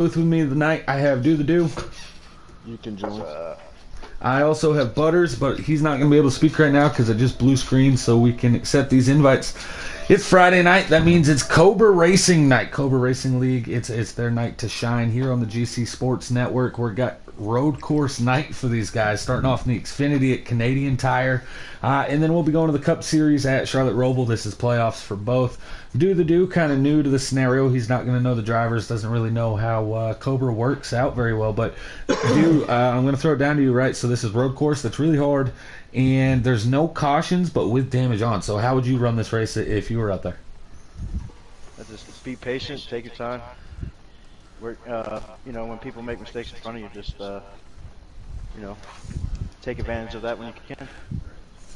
With me tonight, I have Do the Do. You can join. I also have Butters, but he's not going to be able to speak right now because I just blue screen so we can accept these invites. It's Friday night. That means it's Cobra Racing night. Cobra Racing League. It's their night to shine here on the GC Sports Network. We've got road course night for these guys, starting off in the Xfinity at Canadian Tire. And then we'll be going to the Cup Series at Charlotte Roval. This is playoffs for both. Do the Do, kind of new to the scenario. He's not going to know the drivers, doesn't really know how Cobra works out very well. But Do, I'm going to throw it down to you, right? So this is road course that's really hard, and there's no cautions, but with damage on. So how would you run this race if you were out there? Just be patient, take your time. Work, when people make mistakes in front of you, just take advantage of that when you can.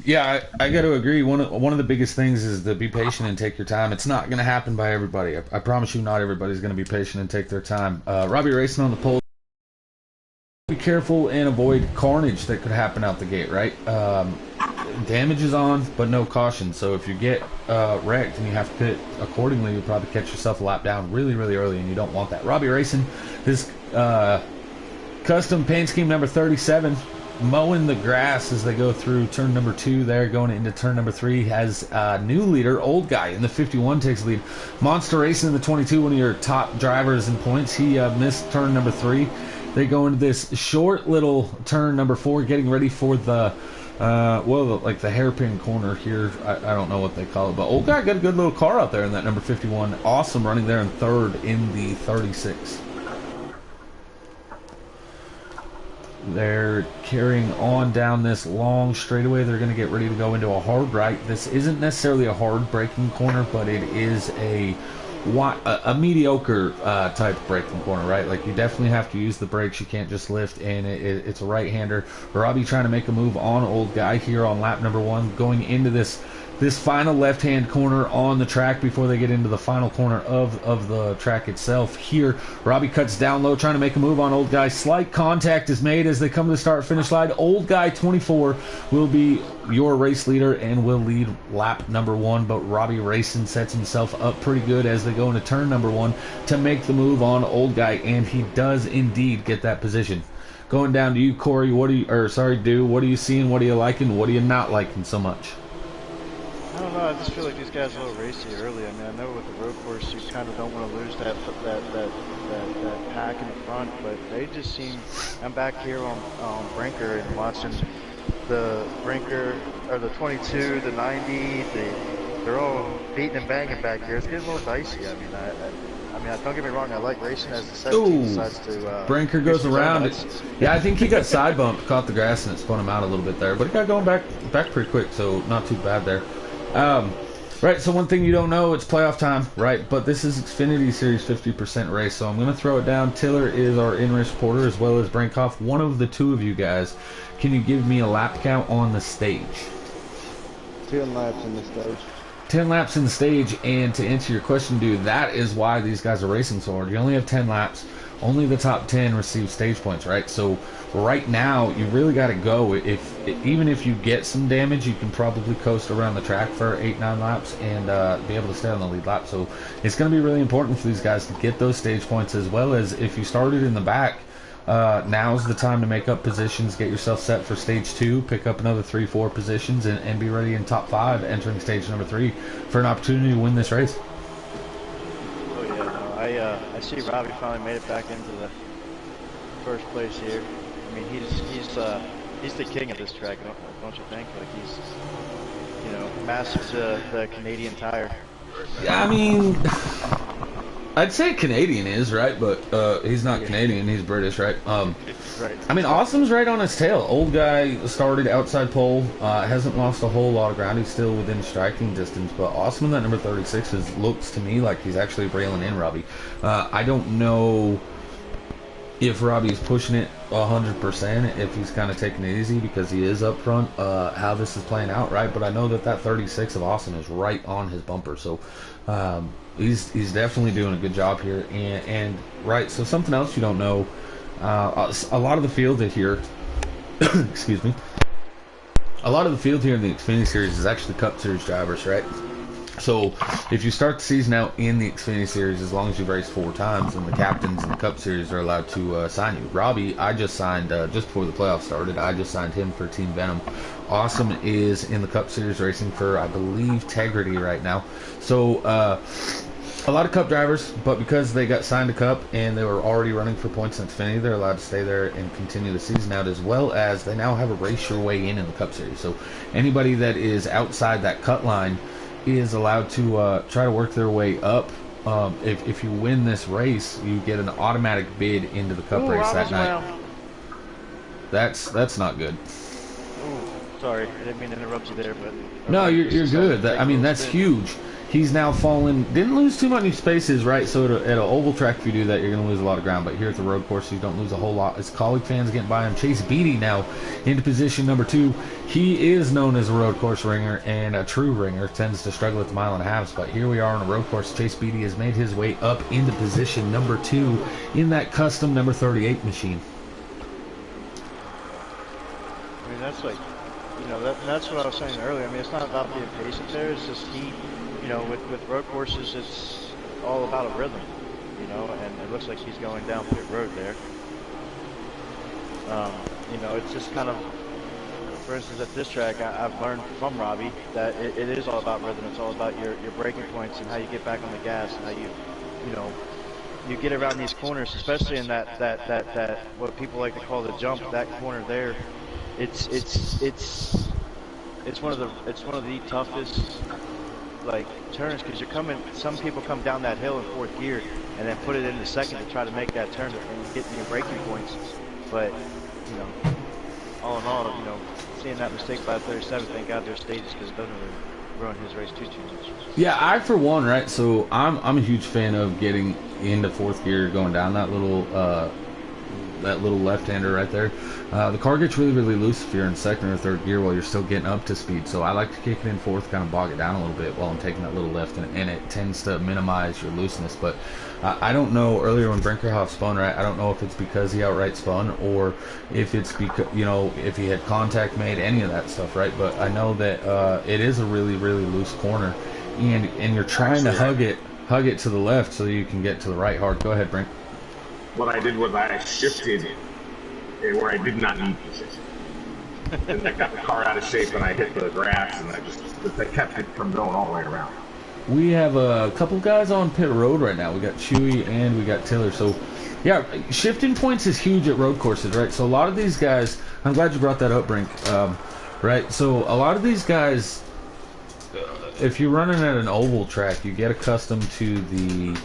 Yeah, I got to agree. One of the biggest things is to be patient and take your time. It's not going to happen by everybody. I promise you, not everybody's going to be patient and take their time. Robbie racing on the pole. Be careful and avoid carnage that could happen out the gate, right? Damage is on, but no caution. So if you get wrecked and you have to pit accordingly, you'll probably catch yourself a lap down really, really early, and you don't want that. Robbie racing, this custom paint scheme number 37. Mowing the grass as they go through turn number 2 there, going into turn number 3, has a new leader, Old Guy, in the 51 takes lead. Monster Racing in the 22, one of your top drivers in points. He missed turn number 3. They go into this short little turn number 4, getting ready for the, like the hairpin corner here. I don't know what they call it, but Old Guy got a good little car out there in that number 51. Awesome running there in third in the 36. They're carrying on down this long straightaway. They're going to get ready to go into a hard right. This isn't necessarily a hard braking corner, but it is a mediocre type braking corner, right? Like, you definitely have to use the brakes. You can't just lift, and it's a right-hander. Robbie trying to make a move on Old Guy here on lap number 1, going into this final left-hand corner on the track before they get into the final corner of the track itself. Here, Robbie cuts down low, trying to make a move on Old Guy. Slight contact is made as they come to the start-finish line. Old Guy, 24, will be your race leader and will lead lap number 1, but Robbie Racing sets himself up pretty good as they go into turn number 1 to make the move on Old Guy, and he does indeed get that position. Going down to you, Corey. Do, what are you seeing? What are you liking? What are you not liking so much? I don't know. I just feel like these guys are a little racy early. I mean, I know with the road course, you kind of don't want to lose that pack in the front, but they just seem. I'm back here on Brinker and watching the Brinker or the 22, the 90. They're all beating and banging back here. It's getting a little dicey. I mean, don't get me wrong. I like racing as the 17 decides to. Brinker goes around it. Yeah, I think he got side bumped, caught the grass, and it spun him out a little bit there. But he got going back pretty quick, so not too bad there. Right, so one thing you don't know, it's playoff time, right? But this is Xfinity Series 50% race, so I'm going to throw it down. Tiller is our in-race reporter, as well as Brinkoff. One of the two of you guys, can you give me a lap count on the stage? 10 laps in the stage. 10 laps in the stage, and to answer your question, dude, that is why these guys are racing so hard. You only have 10 laps. Only the top 10 receive stage points, right? So right now, you really got to go. Even if you get some damage, you can probably coast around the track for 8-9 laps and be able to stay on the lead lap. So it's going to be really important for these guys to get those stage points, as well as if you started in the back, now's the time to make up positions, get yourself set for stage 2, pick up another 3-4 positions, and be ready in top 5 entering stage number 3 for an opportunity to win this race. I see Robbie finally made it back into the first place here. I mean, he's the king of this track, don't you think? Like, he's masters the Canadian Tire. Yeah, I mean, I'd say Canadian is right, but he's not Canadian. He's British, right? Right. I mean, Awesome's right on his tail. Old Guy started outside pole, hasn't lost a whole lot of ground. He's still within striking distance, but Awesome in that number 36 looks to me like he's actually railing in Robbie. I don't know if Robbie's pushing it 100%, if he's kind of taking it easy because he is up front, how this is playing out, right? But I know that 36 of Awesome is right on his bumper, so he's definitely doing a good job here. And right, so something else you don't know, a lot of the field here, excuse me, a lot of the field here in the Xfinity Series is actually Cup Series drivers, right? So if you start the season out in the Xfinity Series, as long as you've raced 4 times, then the captains in the Cup Series are allowed to sign you. Robbie, I just signed, just before the playoffs started, I just signed him for Team Venom. Awesome is in the Cup Series racing for, I believe, Tegrity right now. So a lot of Cup drivers, but because they got signed to Cup and they were already running for points in Xfinity, they're allowed to stay there and continue the season out, as well as they now have a race your way in the Cup Series. So anybody that is outside that cut line is allowed to try to work their way up. If you win this race, you get an automatic bid into the Cup race that night. That's not good. Ooh, sorry, I didn't mean to interrupt you there, but no, you're good. I mean, that's huge. He's now fallen. Didn't lose too many spaces, right? So at an oval track, if you do that, you're going to lose a lot of ground. But here at the road course, you don't lose a whole lot. His colleague fans getting by him. Chase Beatty now into position number 2. He is known as a road course ringer, and a true ringer tends to struggle at the mile and a half. But here we are on a road course. Chase Beatty has made his way up into position number 2 in that custom number 38 machine. I mean, that's like, you know, that's what I was saying earlier. I mean, it's not about being patient there. It's just you know, with road courses, it's all about a rhythm, you know, and it looks like he's going down pit road there. You know, it's just kind of, for instance, at this track, I've learned from Robbie that it is all about rhythm. It's all about your braking points and how you get back on the gas and how you know, you get around these corners, especially in that what people like to call the jump. That corner there, it's one of the toughest like turns, because you're coming. Some people come down that hill in 4th gear and then put it into 2nd to try to make that turn and get your braking points. But you know, all in all, you know, seeing that mistake by 37, thank God there's stages, because it doesn't really ruin his race too much. Yeah, I for one, right? So I'm a huge fan of getting into 4th gear, going down that little left-hander right there. The car gets really loose if you're in 2nd or 3rd gear while you're still getting up to speed. So I like to kick it in 4th, kind of bog it down a little bit while I'm taking that little left, and it tends to minimize your looseness. But I don't know, earlier when Brinkerhoff spun, right, I don't know if it's because he outright spun or if it's because, you know, if he had contact made, any of that stuff, right? But I know that it is a really loose corner, and you're trying to hug it to the left so you can get to the right hard. Go ahead, Brink. What I did was I shifted where I did not need to shift. And I got the car out of shape and I hit the grass, and I kept it from going all the way around. We have a couple guys on pit road right now. We got Chewy and we got Tiller. So, yeah, shifting points is huge at road courses, right? So a lot of these guys, I'm glad you brought that up, Brink. Right? So a lot of these guys, if you're running at an oval track, you get accustomed to the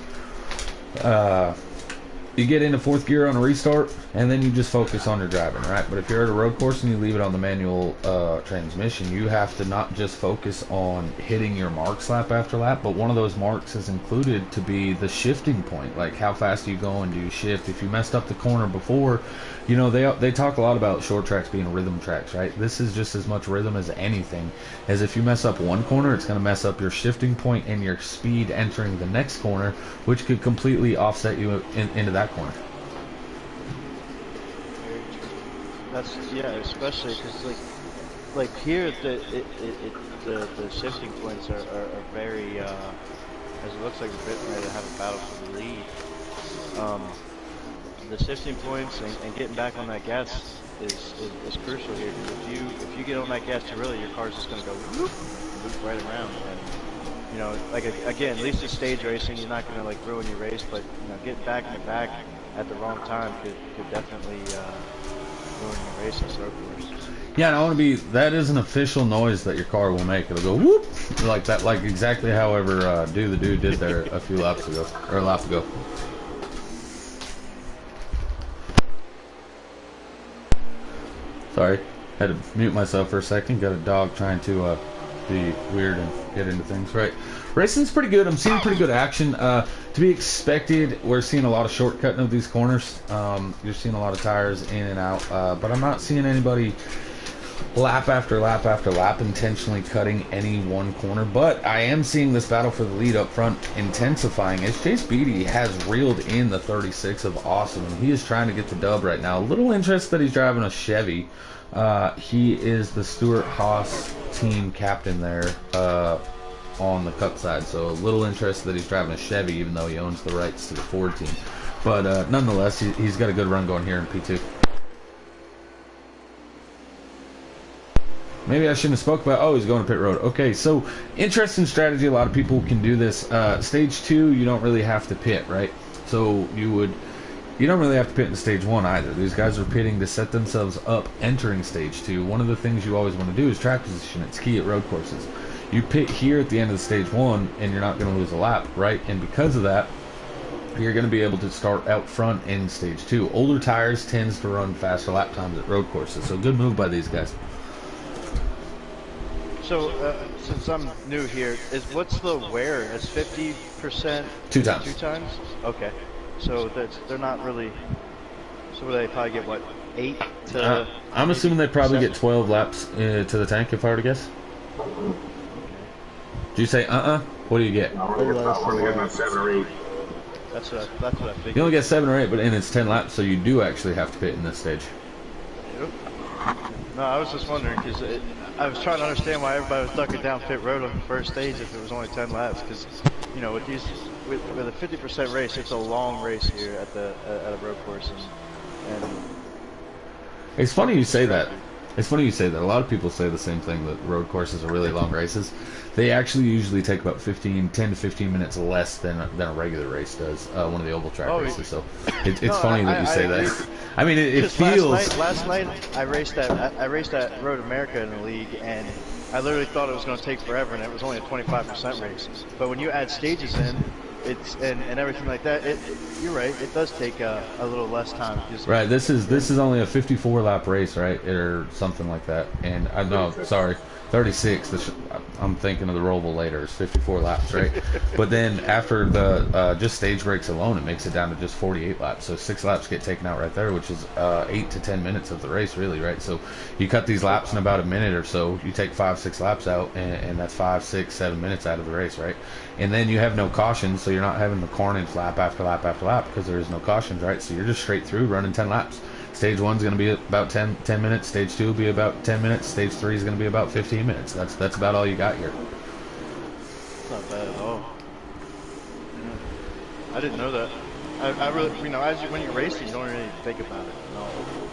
you get into 4th gear on a restart, and then you just focus on your driving, right? But if you're at a road course and you leave it on the manual transmission, you have to not just focus on hitting your marks lap after lap, but one of those marks is included to be the shifting point. Like, how fast do you go and do you shift? If you messed up the corner before, you know, they talk a lot about short tracks being rhythm tracks, right? This is just as much rhythm as anything, as if you mess up one corner, it's going to mess up your shifting point and your speed entering the next corner, which could completely offset you into that corner. That's, yeah, especially because like here the shifting points are very as it looks like we're getting ready to have a battle for the lead. The shifting points and getting back on that gas is crucial here, because if you get on that gas too early, your car's just going to go whoop right around. And you know, like, again, at least in stage racing, you're not going to like ruin your race, but you know, getting back in your back at the wrong time could definitely ruin your race on road course. Yeah, and I want to be, that is an official noise that your car will make. It'll go whoop like that, like exactly however the dude did there a few laps ago, or a lap ago. Sorry, had to mute myself for a second. Got a dog trying to be weird and get into things. Right, racing's pretty good. I'm seeing pretty good action. To be expected, we're seeing a lot of shortcutting of these corners. You're seeing a lot of tires in and out, but I'm not seeing anybody lap after lap after lap intentionally cutting any one corner. But I am seeing this battle for the lead up front intensifying as Chase Beatty has reeled in the 36 of Awesome, and he is trying to get the dub right now. A little interest that he's driving a Chevy. He is the Stewart Haas team captain there. on the Cup side. So a little interested that he's driving a Chevy, even though he owns the rights to the Ford team. But nonetheless, he's got a good run going here in P2. Maybe I shouldn't have spoke about, oh, he's going to pit road. Okay, so interesting strategy. A lot of people can do this. Stage 2, you don't really have to pit, right? So you don't really have to pit in stage 1 either. These guys are pitting to set themselves up entering stage 2. One of the things you always want to do is track position. It's key at road courses. You pit here at the end of stage 1 and you're not going to lose a lap, right? And because of that, you're going to be able to start out front in stage 2. Older tires tends to run faster lap times at road courses. So good move by these guys. So, since I'm new here, what's the wear? It's 50%? 2 times. 2 times? Okay. So they're not really. So would they probably get what, 8 to? I'm assuming they probably 7? get 12 laps to the tank, if I were to guess. Do you say What do you get? I'm going to get about 7 or 8. That's what I figured. You only get 7 or 8, but and it's 10 laps, so you do actually have to pit in this stage. No, I was just wondering because I was trying to understand why everybody was ducking down pit road on the first stage if it was only 10 laps. Because you know, with a 50% race, it's a long race here at a road course, and It's funny you say that. It's funny you say that. A lot of people say the same thing, that road courses are really long races. They actually usually take about 10 to 15 minutes less than a regular race does, one of the oval track races. So it's no, funny that you say that. I mean, it feels... Last night I raced at Road America in the league, and I literally thought it was going to take forever, and it was only a 25% race. But when you add stages in, and everything like that, you're right. It does take a little less time. Right. This is only a 54 lap race, right, or something like that. And no, sorry, 36. I'm thinking of the Roval later. It's 54 laps, right? But then after the just stage breaks alone, it makes it down to just 48 laps. So 6 laps get taken out right there, which is 8 to 10 minutes of the race, really, right? So you cut these laps in about a minute or so. You take 5-6 laps out, and that's 5, 6, 7 minutes out of the race, right? And then you have no cautions, so you're not having the carnage lap after lap after lap because there is no cautions, right? So you're just straight through running 10 laps. Stage 1's going to be about 10 minutes. Stage 2 will be about 10 minutes. Stage 3 is going to be about 15 minutes. That's about all you got here. It's not bad at all. Yeah. I didn't know that. I really, when you're racing, you don't really think about it.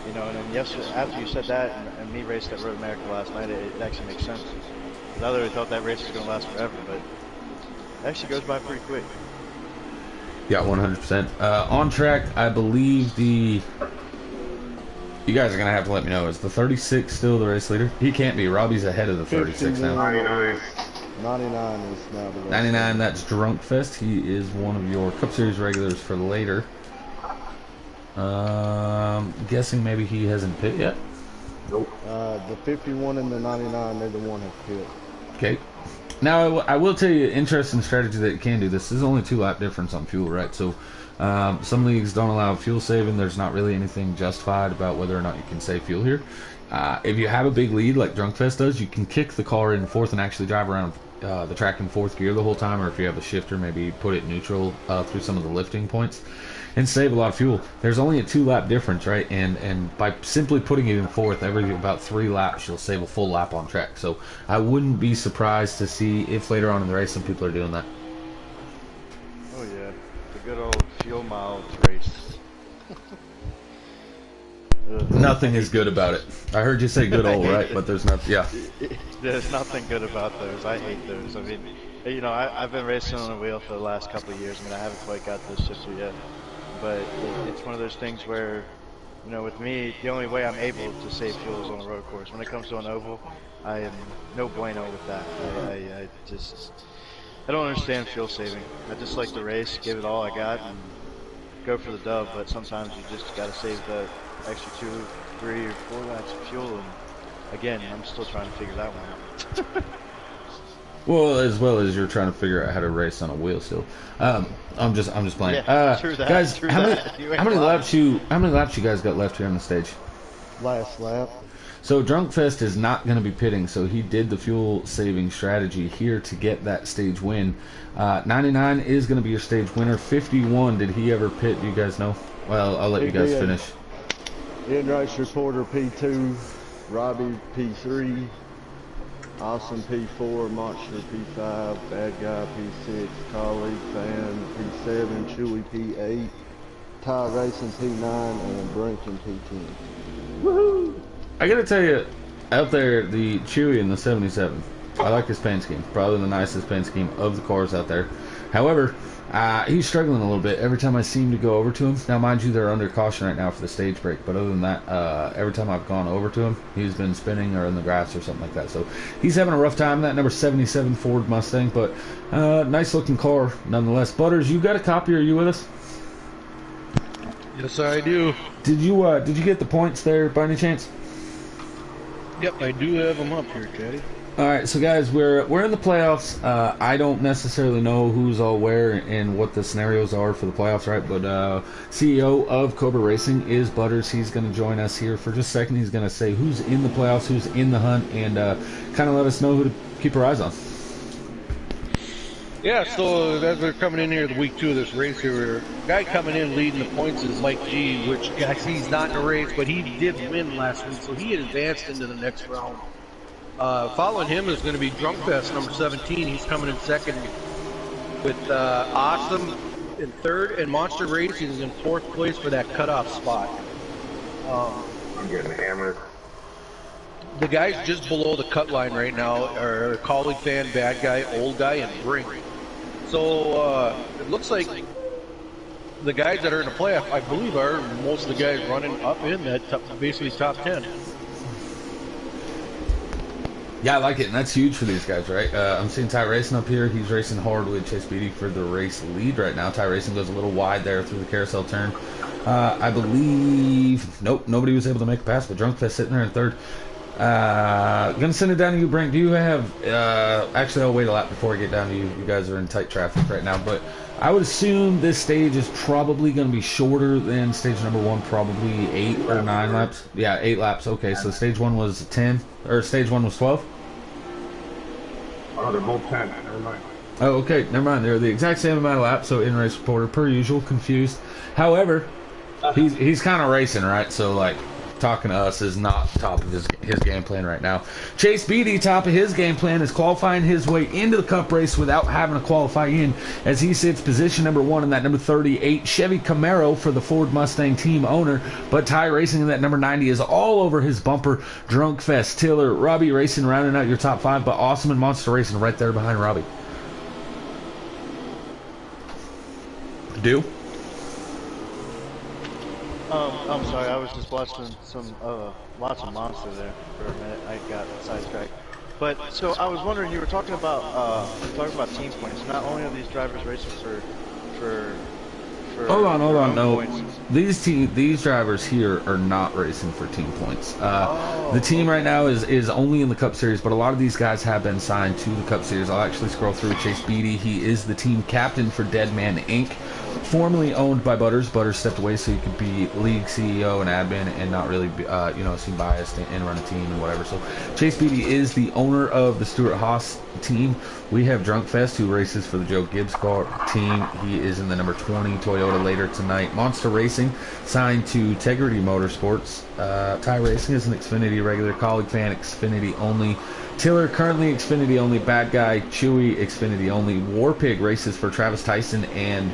You know, and then yesterday, after you said that, and me raced at Road America last night, it actually makes sense. Because I literally thought that race was going to last forever, but it actually goes by pretty quick. Yeah, 100%. On track, I believe you guys are going to have to let me know. Is the 36 still the race leader? He can't be. Robbie's ahead of the 36 now. 99 is now the race 99, that's Drunk Fest. He is one of your Cup Series regulars for later. Guessing maybe he hasn't pit yet? Nope. The 51 and the 99, they're the one that pit. Okay. Now, I will tell you, interesting strategy that you can do. This is only 2 lap difference on fuel, right? So, some leagues don't allow fuel saving. There's not really anything justified about whether or not you can save fuel here. If you have a big lead like Drunkfest does, you can kick the car in fourth and actually drive around the track in 4th gear the whole time, or if you have a shifter, maybe put it neutral through some of the lifting points and save a lot of fuel. There's only a 2 lap difference, right? And by simply putting it in 4th, every about 3 laps, you'll save a full lap on track. So I wouldn't be surprised to see if later on in the race some people are doing that. Oh yeah, the good old fuel miles race. Nothing is good about it. I heard you say good old, right? But there's not, yeah. There's nothing good about those. I hate those. I mean, I've been racing on a wheel for the last couple of years. I mean, I haven't quite got this shifter yet. But it's one of those things where, with me, the only way I'm able to save fuel is on a road course. When it comes to an oval, I am no bueno with that. I don't understand fuel saving. I just like to race, give it all I got, and go for the dub. But sometimes you just got to save the extra 2, 3, or 4 laps of fuel. And again, I'm still trying to figure that one out. Well, as well as you're trying to figure out how to race on a wheel still. I'm just playing. Yeah, true that, guys, true how that. many laps you guys got left here on the stage? Last lap. So Drunkfest is not going to be pitting, so he did the fuel saving strategy here to get that stage win. 99 is going to be your stage winner. 51, did he ever pit? Do you guys know? Well, I'll let you guys finish. In race reporter P2, Robbie P3. Awesome P4, Monster P5, Bad Guy P6, Colleague Fan P7, Chewy P8, Ty Racing P9, and Brinton P10. Woohoo! I gotta tell you, out there, the Chewy in the 77, I like his paint scheme. Probably the nicest paint scheme of the cars out there. However, he's struggling a little bit every time I seem to go over to him. Now, mind you, they're under caution right now for the stage break, but other than that, every time I've gone over to him, he's been spinning or in the grass or something like that. So he's having a rough time. That number 77 Ford Mustang, but nice looking car nonetheless. Butters, you got a copy? Are you with us? Yes, I do. Did you get the points there by any chance? Yep, I do have them up here, Caddy. All right, so guys, we're in the playoffs. I don't necessarily know who's all where and what the scenarios are for the playoffs, right? But CEO of Cobra Racing is Butters. He's going to join us here for just a second. He's going to say who's in the playoffs, who's in the hunt, and kind of let us know who to keep our eyes on. Yeah, so as we're coming in here the week 2 of this race here, guy coming in leading the points is Mike G, which guys he's not in the race, but he did win last week, so he had advanced into the next round. Following him is going to be Drunk Fest, number 17. He's coming in second with Awesome in third, and Monster Racing is in 4th place for that cutoff spot. I'm getting hammered. The guys just below the cut line right now are Colleague Fan, Bad Guy, Old Guy, and Brink. So it looks like the guys that are in the playoff, I believe, are most of the guys running up in that basically top 10. Yeah, I like it, and that's huge for these guys, right? I'm seeing Ty Racing up here. He's racing hard with Chase Beatty for the race lead right now. Ty Racing goes a little wide there through the carousel turn. I believe, nope, nobody was able to make a pass, but Drunkfest sitting there in third. Gonna send it down to you, Brink. Do you have, actually I'll wait a lap before I get down to you. You guys are in tight traffic right now, but I would assume this stage is probably going to be shorter than stage number 1, probably 8 or 9 laps. Yeah, 8 laps. Okay, so stage 1 was 10, or stage 1 was 12? Oh, they're both 10. Never mind. Oh, okay, never mind. They're the exact same amount of laps, so in-race reporter, per usual, confused. However, he's kind of racing, right? So, like, talking to us is not top of his game plan right now. Chase Beatty, top of his game plan, is qualifying his way into the Cup race without having to qualify in, as he sits position number 1 in that number 38 Chevy Camaro for the Ford Mustang team owner. But Ty Racing in that number 90 is all over his bumper. Drunk Fest, Tiller, Robbie Racing rounding out your top 5, but Awesome and Monster Racing right there behind Robbie. Do? I'm sorry, I was just watching some lots of Monster there for a minute. I got sidetracked. But so I was wondering, you were talking about team points. Not only are these drivers racing for Hold on. No, points. these drivers here are not racing for team points. The team right now is only in the Cup Series, but a lot of these guys have been signed to the Cup Series. I'll actually scroll through Chase Beatty. He is the team captain for Deadman Inc., formerly owned by Butters. Butters stepped away so he could be league CEO and admin and not really be, seem biased and run a team and whatever. So Chase Beatty is the owner of the Stuart Haas team. We have Drunk Fest, who races for the Joe Gibbs car team. He is in the number 20 Toyota later tonight. Monster Racing signed to Tegrity Motorsports. Ty Racing is an Xfinity regular. Colleague Fan, Xfinity only. Tiller, currently Xfinity only. Bad Guy, Chewy, Xfinity only. Warpig races for Travis Tyson and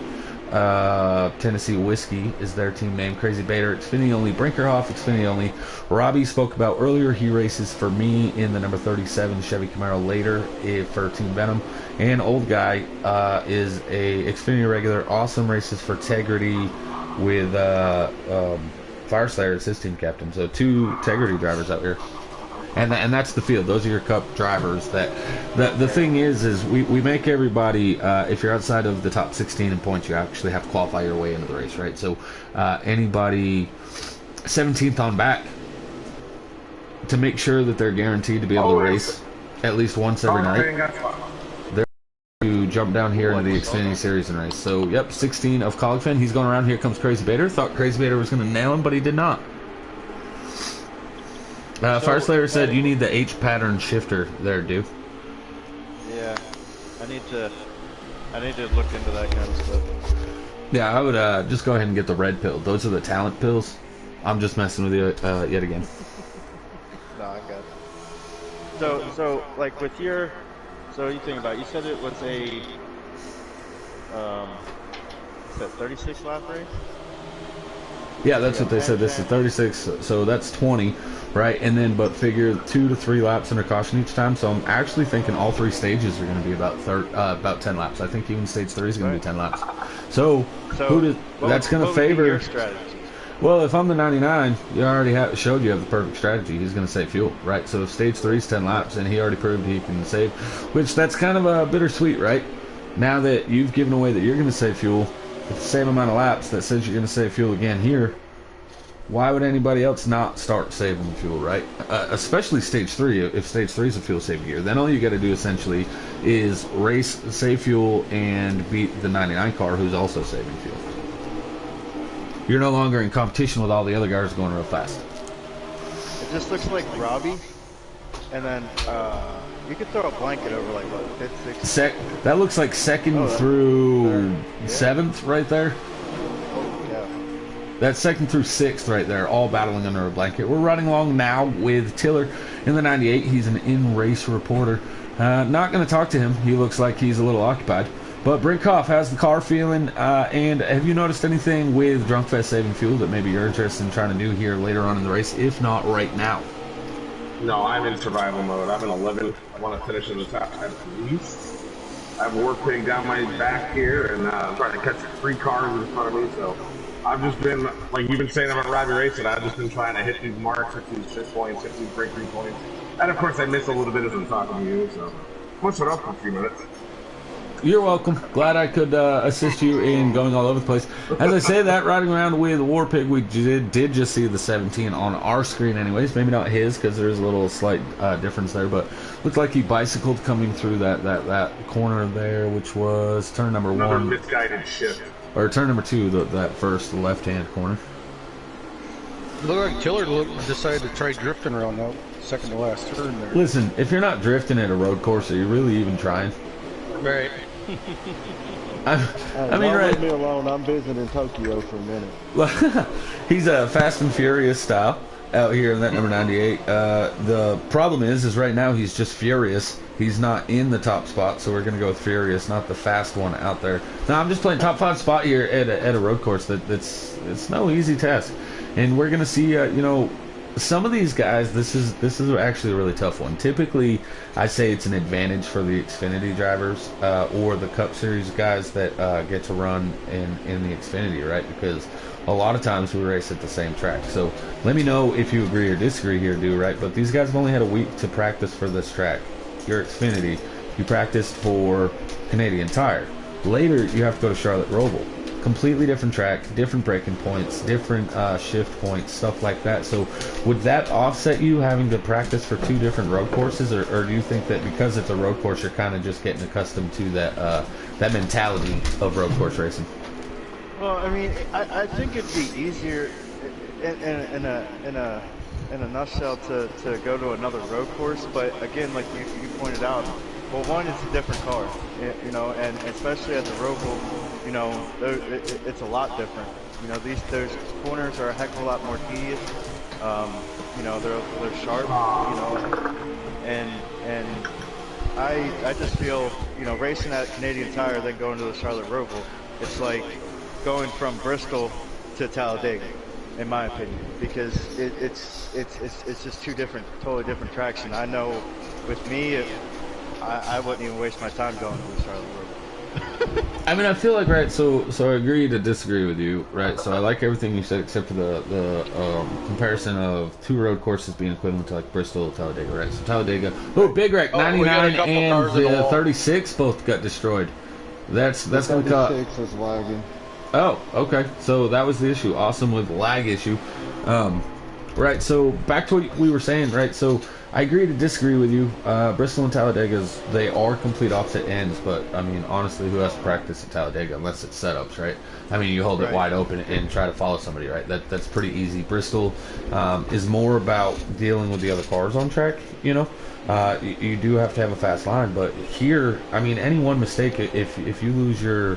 Tennessee Whiskey is their team name. Crazy Bader, Xfinity only. Brinkerhoff, Xfinity only. Robbie spoke about earlier. He races for me in the number 37 Chevy Camaro later for Team Venom. And Old Guy is a Xfinity regular. Awesome races for Tegrity with Fire Slayer as his team captain. So 2 Tegrity drivers out here. And that's the field. Those are your Cup drivers. The thing is we make everybody, if you're outside of the top 16 in points, you actually have to qualify your way into the race, right? So anybody 17th on back, to make sure that they're guaranteed to be able to race at least once every night, they're to jump down here into the Xfinity Series and race. So, yep, 16 of Colleague Fan. He's going around. Here comes Crazy Bader. Thought Crazy Bader was going to nail him, but he did not. Fire Slayer said you need the H pattern shifter there, dude. Yeah, I need to look into that kind of stuff. Yeah, I would just go ahead and get the red pill. Those are the talent pills. I'm just messing with you yet again. No, I got it. So like with your, so you think about it, you said it was a, what's that, 36 lap race? Yeah, that's Yeah, what they said. This is 36, so that's 20, right? And then, but figure 2 to 3 laps under caution each time. So I'm actually thinking all 3 stages are going to be about 10 laps. I think even stage 3 is going to be 10 laps. So that's going to favor your strategy? Well, if I'm the 99, you already showed you have the perfect strategy. He's going to save fuel, right? So if stage 3 is 10 laps, and he already proved he can save, which that's kind of bittersweet, right? Now that you've given away that you're going to save fuel, with the same amount of laps that says you're going to save fuel again here, why would anybody else not start saving fuel, right? Especially stage 3, if stage 3 is a fuel saving gear. Then all you got to do essentially is race, save fuel, and beat the 99 car who's also saving fuel. You're no longer in competition with all the other guys going real fast. It just looks like Robbie, and then you could throw a blanket over like what, 5th, 6th? That looks like second through 7th right there. Yeah. That's 2nd through 6th right there, all battling under a blanket. We're running along now with Tiller in the 98. He's an in-race reporter. Not going to talk to him. He looks like he's a little occupied. But Brinkhoff, how's the car feeling? And have you noticed anything with Drunkfest saving fuel that maybe you're interested in trying to do here later on in the race, if not right now? No, I'm in survival mode. I'm in 11th. I want to finish in the top 10 at least. I have a work pig down my back here, and I'm trying to catch 3 cars in front of me, so I've just been, like you've been saying about Robbie racing, I've just been trying to hit these marks, hit these 6 points, hit these breakthrough points. And of course I miss a little bit as I'm talking to you, so I'm going to shut up for a few minutes. You're welcome. Glad I could assist you in going all over the place. As I say that, riding around with War Pig, we did just see the 17 on our screen anyways. Maybe not his, because there's a little slight difference there, but looked like he bicycled coming through that corner there, which was turn number 1. Another misguided shift. Or turn number 2, that first left-hand corner. Looked like Tiller decided to try drifting around that second to last turn there. Listen, if you're not drifting at a road course, are you really even trying? Right. I mean, right. Leave me alone. I'm visiting Tokyo for a minute. He's a Fast and Furious style out here in that number 98. The problem is right now he's just furious. He's not in the top spot, so we're going to go with Furious, not the fast one out there. Now, I'm just playing top 5 spot here at a road course. It's no easy task. And we're going to see, some of these guys, this is actually a really tough one. Typically, I say it's an advantage for the Xfinity drivers or the Cup Series guys that get to run in the Xfinity, right? Because a lot of times we race at the same track. So let me know if you agree or disagree here, dude, right? But these guys have only had a week to practice for this track. Your Xfinity, you practiced for Canadian Tire. Later, you have to go to Charlotte Roval. Completely different track, different braking points, different shift points, stuff like that. So would that offset you having to practice for 2 different road courses, or do you think that because it's a road course, you're kind of just getting accustomed to that mentality of road course racing? Well, I mean, I think it'd be easier in a nutshell to go to another road course, but again, like you pointed out, well, one, it's a different car, and especially at the Roval, it's a lot different. Those corners are a heck of a lot more tedious. They're sharp, and I just feel, racing at Canadian Tire, then going to the Charlotte Roval, it's like going from Bristol to Talladega, in my opinion, because it's just 2 totally different tracks, and I know with me, I wouldn't even waste my time going to the Charlotte Roval. I mean, I feel like, right, so I agree to disagree with you, right? So I like everything you said except for the comparison of 2 road courses being equivalent to like Bristol, Talladega, right? So Talladega, Big Wreck, 99 and the 36 both got destroyed. That's going to cut. 36 is lagging. Oh, okay. So that was the issue. Awesome with lag issue. Right, so back to what we were saying, right? So I agree to disagree with you. Bristol and Talladega's, they are complete opposite ends, but I mean, honestly, who has to practice at Talladega unless it's setups, right? I mean, you hold it wide open and try to follow somebody, right? That's pretty easy. Bristol is more about dealing with the other cars on track, you do have to have a fast line, but here, I mean, any one mistake, if you lose your...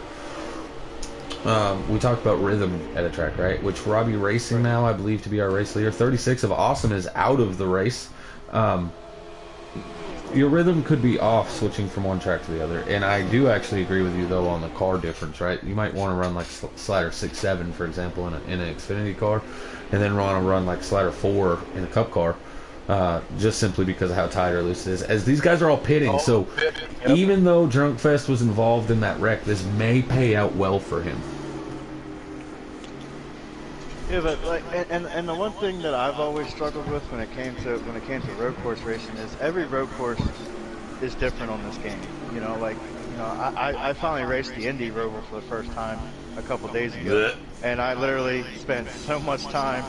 we talked about rhythm at a track, right? Which Robbie Racing now, I believe, to be our race leader. 36 of Awesome is out of the race. your rhythm could be off switching from one track to the other. And I do actually agree with you though on the car difference, right? You might want to run like slider 6-7, for example, in an Xfinity car, and then want to run like slider 4 in a Cup car. Just simply because of how tight or loose it is. As these guys are all pitting, so even though Drunk Fest was involved in that wreck, this may pay out well for him. Yeah, but like, and the one thing that I've always struggled with when it came to road course racing is every road course is different on this game. You know, like, you know, I finally raced the Indy Roval for the first time a couple days ago, and I literally spent so much time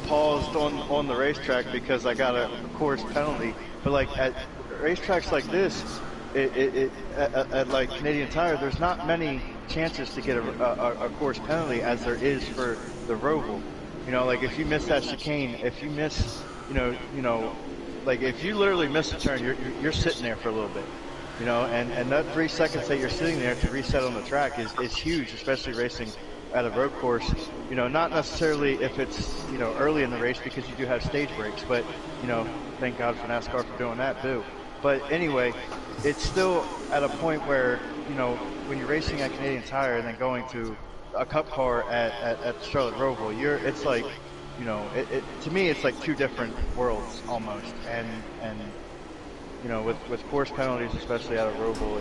paused on the racetrack because I got a course penalty. But like at racetracks like this, at like Canadian Tire, there's not many chances to get a course penalty as there is for the Roval. You know, like if you miss that chicane, if you miss, you know, like if you literally miss a turn, you're sitting there for a little bit. You know, and that 3 seconds that you're sitting there to reset on the track is huge, especially racing at a road course. You know, not necessarily if it's, you know, early in the race because you do have stage breaks, but, you know, thank God for NASCAR for doing that too. But anyway, it's still at a point where, you know, when you're racing at Canadian Tire and then going to a Cup car at Charlotte Roval, it's like, you know, to me it's like two different worlds almost. And you know, with course penalties, especially out of Roval,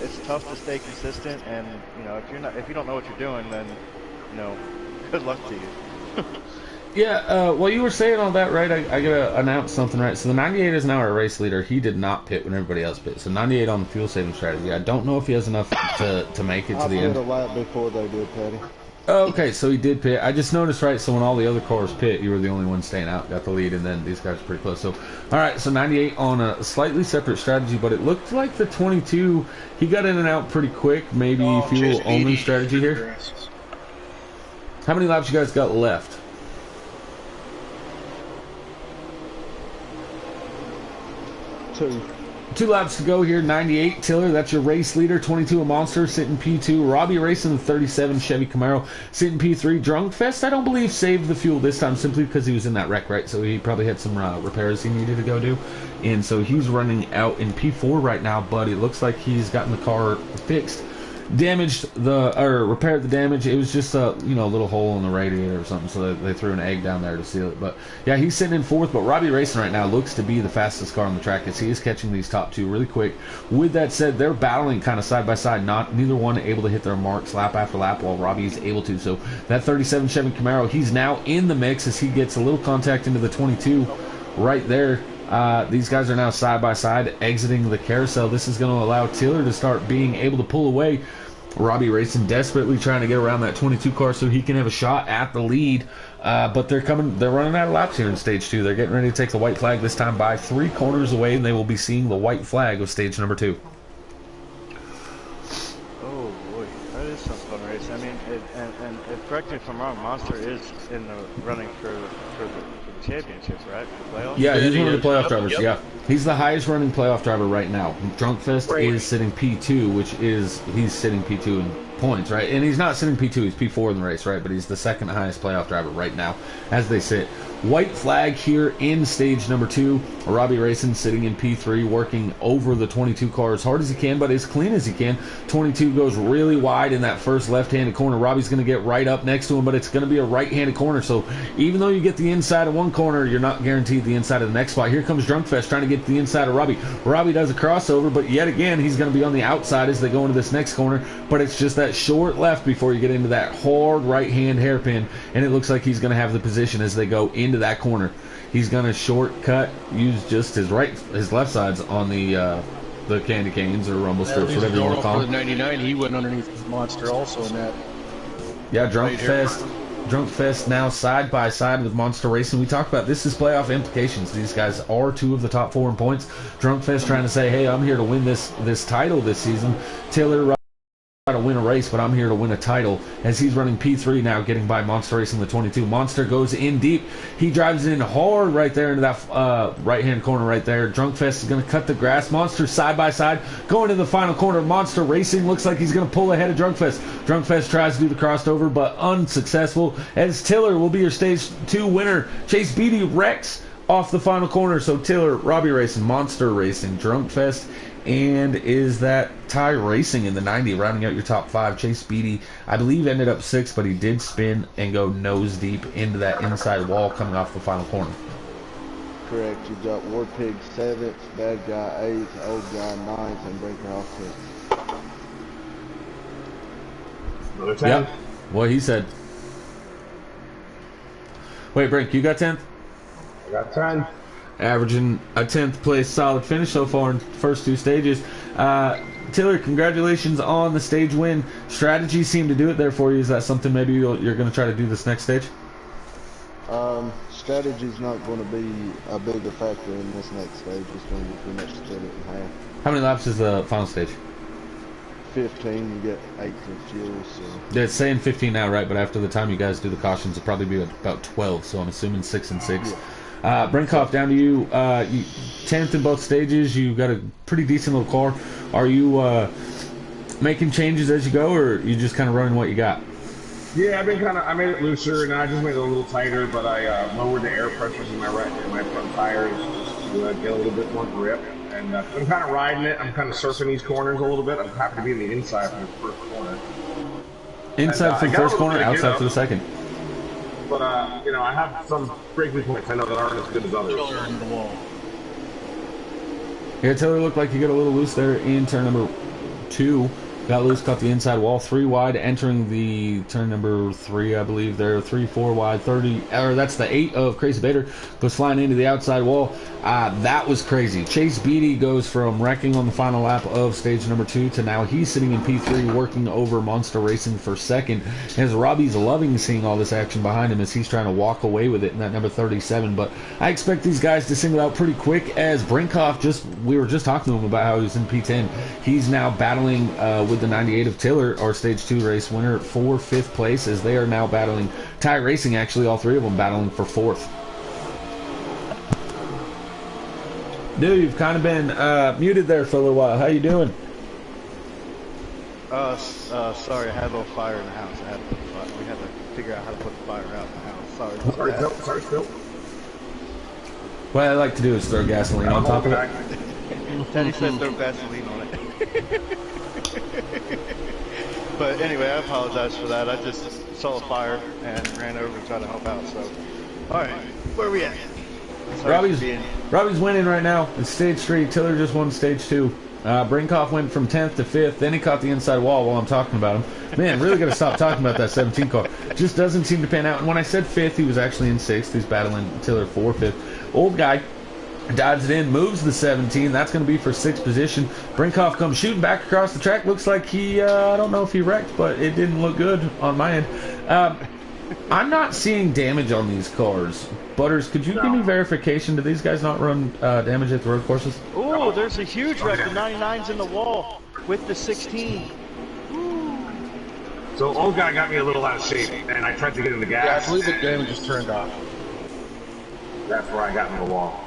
it's tough to stay consistent. And you know, if you don't know what you're doing, then, you know, good luck to you. Yeah, well, you were saying all that, right? I gotta announce something, right? So the 98 is now our race leader. He did not pit when everybody else pit. So 98 on the fuel saving strategy. I don't know if he has enough to make it to the end. I pit a lap before they did, Patty. Oh, okay, so he did pit. I just noticed, right, so when all the other cars pit, you were the only one staying out, got the lead, and then these guys are pretty close. So, all right, so 98 on a slightly separate strategy, but it looked like the 22, he got in and out pretty quick, maybe fuel-only strategy here. How many laps you guys got left? 2 laps to go here. 98 Tiller, that's your race leader. 22 a Monster, sitting P2. Robbie racing the 37 Chevy Camaro, sitting P3. Drunk Fest, I don't believe saved the fuel this time simply because he was in that wreck, right? So he probably had some repairs he needed to go do, and so he's running out in P4 right now. But it looks like he's gotten the car fixed. Repaired the damage. It was just a little hole in the radiator or something, so they threw an egg down there to seal it. But yeah, he's sitting in 4th, but Robbie Racing right now looks to be the fastest car on the track as he is catching these top 2 really quick. With that said, they're battling kind of side by side, neither one able to hit their marks lap after lap while Robbie is able to. So that 37 Chevy Camaro, he's now in the mix as he gets a little contact into the 22 right there. These guys are now side by side exiting the carousel. This is going to allow Tiller to start being able to pull away. Robbie Racing desperately trying to get around that 22 car so he can have a shot at the lead. But they're running out of laps here in stage 2. They're getting ready to take the white flag this time by 3 corners away, and they will be seeing the white flag of stage number 2. Oh boy, that is some fun race. I mean, and if correct me if I'm wrong, Monster is in the running for the championships, right? For the playoffs? Yeah, he's one of the playoff drivers. Yep. Yeah, he's the highest running playoff driver right now. Drunk Fest is sitting P2, he's sitting P2 in points, right? And he's not sitting P2, he's P4 in the race, right? But he's the second highest playoff driver right now as they sit. White flag here in stage number 2. Robbie Racing sitting in P3, working over the 22 car as hard as he can, but as clean as he can. 22 goes really wide in that first left-handed corner. Robbie's going to get right up next to him, but it's going to be a right-handed corner. So even though you get the inside of one corner, you're not guaranteed the inside of the next spot. Here comes Drunk Fest trying to get to the inside of Robbie. Robbie does a crossover, but yet again, he's going to be on the outside as they go into this next corner. But it's just that short left before you get into that hard right-hand hairpin, and it looks like he's going to have the position as they go into that corner. He's going to shortcut, use just his left sides on the candy canes or rumble strips, whatever you want to call them. For the 99, he went underneath his Monster also in that. Yeah, Drunk Fest now side by side with Monster Racing. We talked about this is playoff implications. These guys are 2 of the top 4 in points. Drunk Fest trying to say, hey, I'm here to win this title this season. Taylor to win a race, but I'm here to win a title, as he's running P3 now, getting by Monster Racing the 22. Monster goes in deep. He drives in hard right there into that right-hand corner right there. Drunk Fest is going to cut the grass. Monster side by side going to the final corner. Monster Racing looks like he's going to pull ahead of Drunk Fest. Drunk Fest tries to do the crossover, but unsuccessful, as Tiller will be your stage 2 winner. Chase Beatty wrecks off the final corner. So Tiller, Robbie Racing, Monster Racing, Drunk Fest, and is that Ty Racing in the 90, rounding out your top 5. Chase Beatty, I believe, ended up 6th, but he did spin and go nose deep into that inside wall coming off the final corner. Correct. You've got War Pig 7th, Bad Guy 8th, Old Guy 9th, and Brinker off 10th. Another 10. Yep, what he said. Wait, Brink, you got 10th? I got 10. Averaging a 10th place solid finish so far in the first 2 stages. Tiller, congratulations on the stage win. Strategy seemed to do it there for you. Is that something maybe you're going to try to do this next stage? Strategy's not going to be a bigger factor in this next stage. It's going to be pretty much split it in half. How many laps is the final stage? 15, you get 8 to fuel, so... It's saying 15 now, right? But after the time you guys do the cautions, it'll probably be about 12, so I'm assuming 6 and 6. Yeah. Brinkoff, down to you. 10th in both stages. You got a pretty decent little car. Are you making changes as you go, or you just kind of running what you got? Yeah, I made it looser, and I just made it a little tighter, but I lowered the air pressures in my front tires to get a little bit more grip. And I'm kind of riding it. I'm kind of surfing these corners a little bit. I'm happy to be in the inside for the first corner. Inside for the first corner, outside for the second. But, I have some breaking points I know that aren't as good as others. In the wall. Yeah, Taylor looked like you got a little loose there in turn number 2. Got loose, caught the inside wall, 3 wide, entering the turn number 3, I believe there, 3, 4 wide, 30, or that's the 8 of Crazy Bader, goes flying into the outside wall. That was crazy. Chase Beatty goes from wrecking on the final lap of stage number 2 to now he's sitting in P3 working over Monster Racing for second, as Robbie's loving seeing all this action behind him as he's trying to walk away with it in that number 37. But I expect these guys to single out pretty quick, as Brinkoff, we were just talking to him about how he was in P10. He's now battling with the 98 of Tiller, our stage 2 race winner, for 5th place, as they are now battling Ty Racing, actually all 3 of them battling for 4th. Dude, you've kind of been muted there for a little while. How you doing? Sorry, I had a little fire in the house. We had to figure out how to put the fire out in the house. Sorry about that. Sorry, Phil. What I like to do is throw gasoline on top of it. Teddy said throw gasoline on it. But anyway, I apologize for that. I just saw a fire and ran over to try to help out. So, all right, where are we at? Robbie's winning right now. It's stage 3. Tiller just won stage 2. Brinkoff went from 10th to 5th. Then he caught the inside wall while I'm talking about him. Man, really got to stop talking about that 17 car. Just doesn't seem to pan out. And when I said 5th, he was actually in 6th. He's battling Tiller for 5th. Old guy dives it in, moves the 17. That's going to be for 6th position. Brinkoff comes shooting back across the track. Looks like he, I don't know if he wrecked, but it didn't look good on my end. I'm not seeing damage on these cars. Butters, could you give me verification? Do these guys not run damage at the road courses? Oh, there's a huge wreck. The 99's in the wall with the 16. So old guy got me a little out of shape, and I tried to get in the gas. Yeah, I believe the damage is turned off. That's where I got in the wall.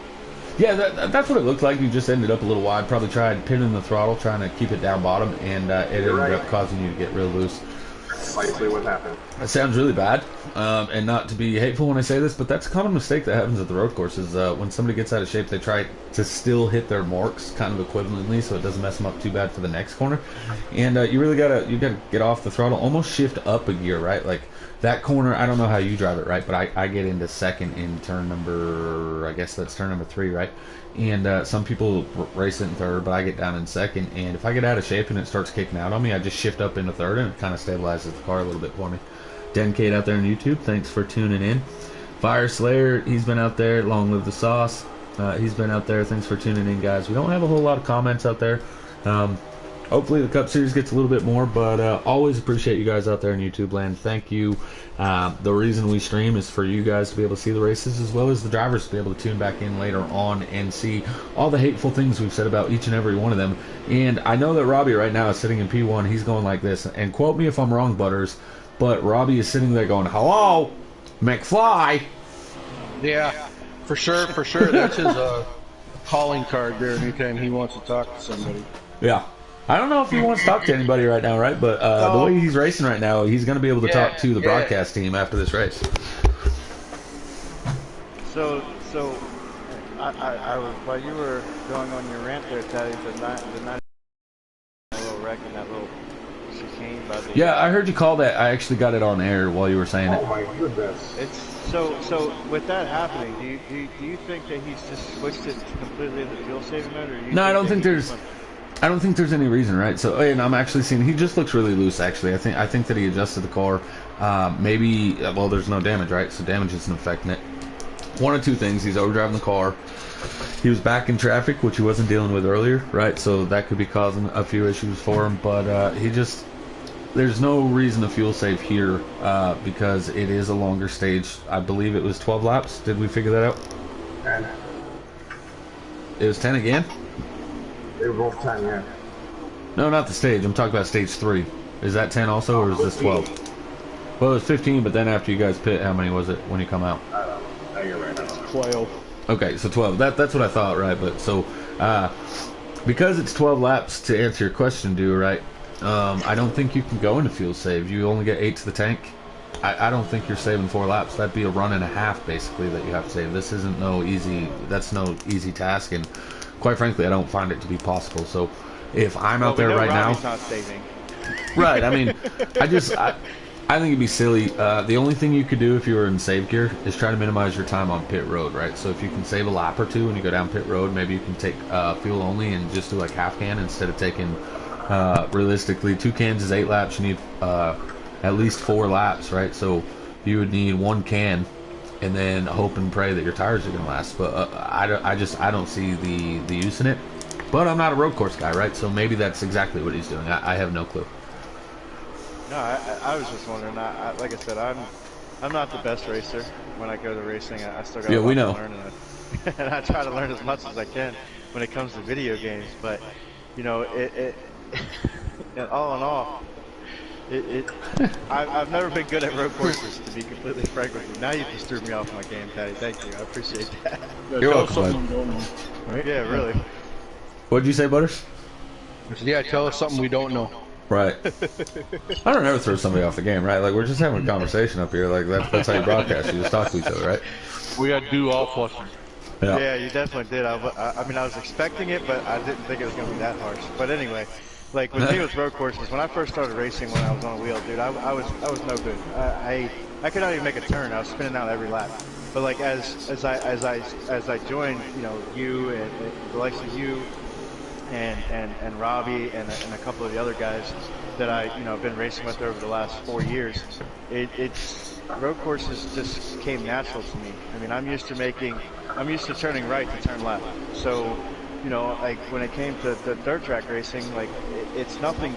Yeah, that's what it looked like. You just ended up a little wide. Probably tried pinning the throttle, trying to keep it down bottom, and it ended up causing you to get real loose. Precisely what happened. That sounds really bad, and not to be hateful when I say this, but that's a common mistake that happens at the road courses. When somebody gets out of shape, they try to still hit their marks kind of equivalently, so it doesn't mess them up too bad for the next corner. And you really gotta get off the throttle, almost shift up a gear, right? Like that corner. I don't know how you drive it, right? But I get into second in turn number, I guess that's turn number 3, right? And some people race it in third, but I get down in second. And if I get out of shape and it starts kicking out on me, I just shift up into third, and it kind of stabilizes the car a little bit for me. Denkate out there on YouTube, thanks for tuning in. Fire Slayer, he's been out there. Long live the sauce. He's been out there. Thanks for tuning in, guys. We don't have a whole lot of comments out there. Hopefully the Cup Series gets a little bit more, but always appreciate you guys out there in YouTube land. Thank you. The reason we stream is for you guys to be able to see the races, as well as the drivers to be able to tune back in later on and see all the hateful things we've said about each and every one of them. And I know that Robbie right now is sitting in P1. He's going like this, and quote me if I'm wrong, Butters, but Robbie is sitting there going, "Hello, McFly." Yeah, for sure. That's his calling card there anytime he wants to talk to somebody. Yeah. I don't know if he wants to talk to anybody right now, right? But the way he's racing right now, he's going to be able to talk to the broadcast team after this race. So While you were going on your rant there, Teddy, the night that little wreck and that little chicane by the. Yeah, I heard you call that. I actually got it on air while you were saying Oh it. my goodness. It's so with that happening, do you think that he's just switched it completely to the fuel saving mode, or you No, I don't that think he there's. just went- I don't think there's any reason, right? So, and I'm actually seeing he just looks really loose. Actually, I think that he adjusted the car. Maybe well, there's no damage, right? So damage isn't affecting it. One of two things: he's overdriving the car. He was back in traffic, which he wasn't dealing with earlier, right? So that could be causing a few issues for him. But he just there's no reason to fuel save here because it is a longer stage. I believe it was 12 laps. Did we figure that out? 10. It was 10 again. They were both 10, yeah. No, not the stage. I'm talking about stage 3. Is that 10 also, or is this 12? Well, it was 15, but then after you guys pit, how many was it when you come out? I don't know. No, you're right. I don't know. 12. Okay, so 12. That's what I thought, right? But so, because it's 12 laps, to answer your question, right? I don't think you can go into fuel save. You only get 8 to the tank. I don't think you're saving 4 laps. That'd be a run and a half, basically, that you have to save. This isn't that's no easy task, and quite frankly, I don't find it to be possible. So, if I'm out there right Robbie's now, not saving. right? I mean, I think it'd be silly. The only thing you could do if you were in save gear is try to minimize your time on pit road, right? So if you can save a lap or two when you go down pit road, maybe you can take fuel only and just do like half can instead of taking realistically 2 cans is 8 laps. You need at least 4 laps, right? So you would need 1 can and then hope and pray that your tires are gonna last. But I don't see the use in it. But I'm not a road course guy, right? So maybe that's exactly what he's doing. I have no clue. No, I was just wondering. Like I said, I'm not the best racer. When I go to racing, I still got a lot to learn, and I try to learn as much as I can when it comes to video games. But you know, all in all, I've never been good at road courses, to be completely frank with you. Now you just threw me off my game, Patty. Thank you. I appreciate that. You're welcome, Right? Yeah, really. What'd you say, Butters? I said, yeah, tell us something we don't know. Right. I don't ever throw somebody off the game, right? Like, we're just having a conversation up here. Like, that's how you broadcast. You just talk to each other, right? We got to do all flushing. Yeah, you definitely did. I mean, I was expecting it, but I didn't think it was going to be that harsh. But anyway, like with me with road courses, when I first started racing when I was on a wheel, dude, I was no good. I could not even make a turn. I was spinning out every lap. But like as I joined, you know, you and the likes of you and Robbie and a couple of the other guys that I have been racing with over the last 4 years, it's road courses just came natural to me. I mean, I'm used to turning right to turn left. So, like when it came to the dirt track racing, like it's nothing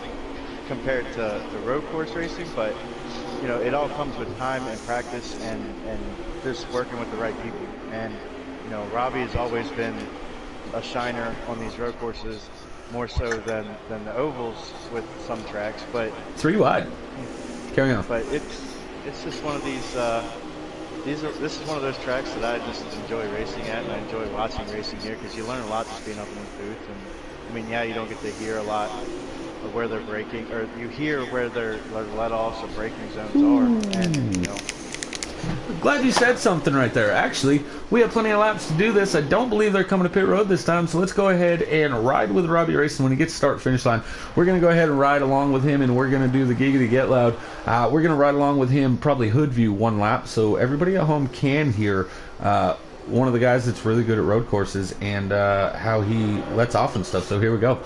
compared to the road course racing, but it all comes with time and practice and just working with the right people. And Robbie has always been a shiner on these road courses, more so than the ovals with some tracks. But 3 wide. Carry on. But it's just one of these. This is one of those tracks that I just enjoy racing at, and I enjoy watching racing here because you learn a lot just being up in the booth. And I mean, yeah, you don't get to hear a lot of where they're braking, or you hear where their let-offs or braking zones are, and Glad you said something right there. Actually, we have plenty of laps to do this. I don't believe they're coming to pit road this time, so let's go ahead and ride with Robbie Racing when he gets to start-finish line. We're going to go ahead and ride along with him, and we're going to do the Giggity Get Loud. We're going to ride along with him, probably hood view 1 lap, so everybody at home can hear one of the guys that's really good at road courses and how he lets off and stuff. So here we go.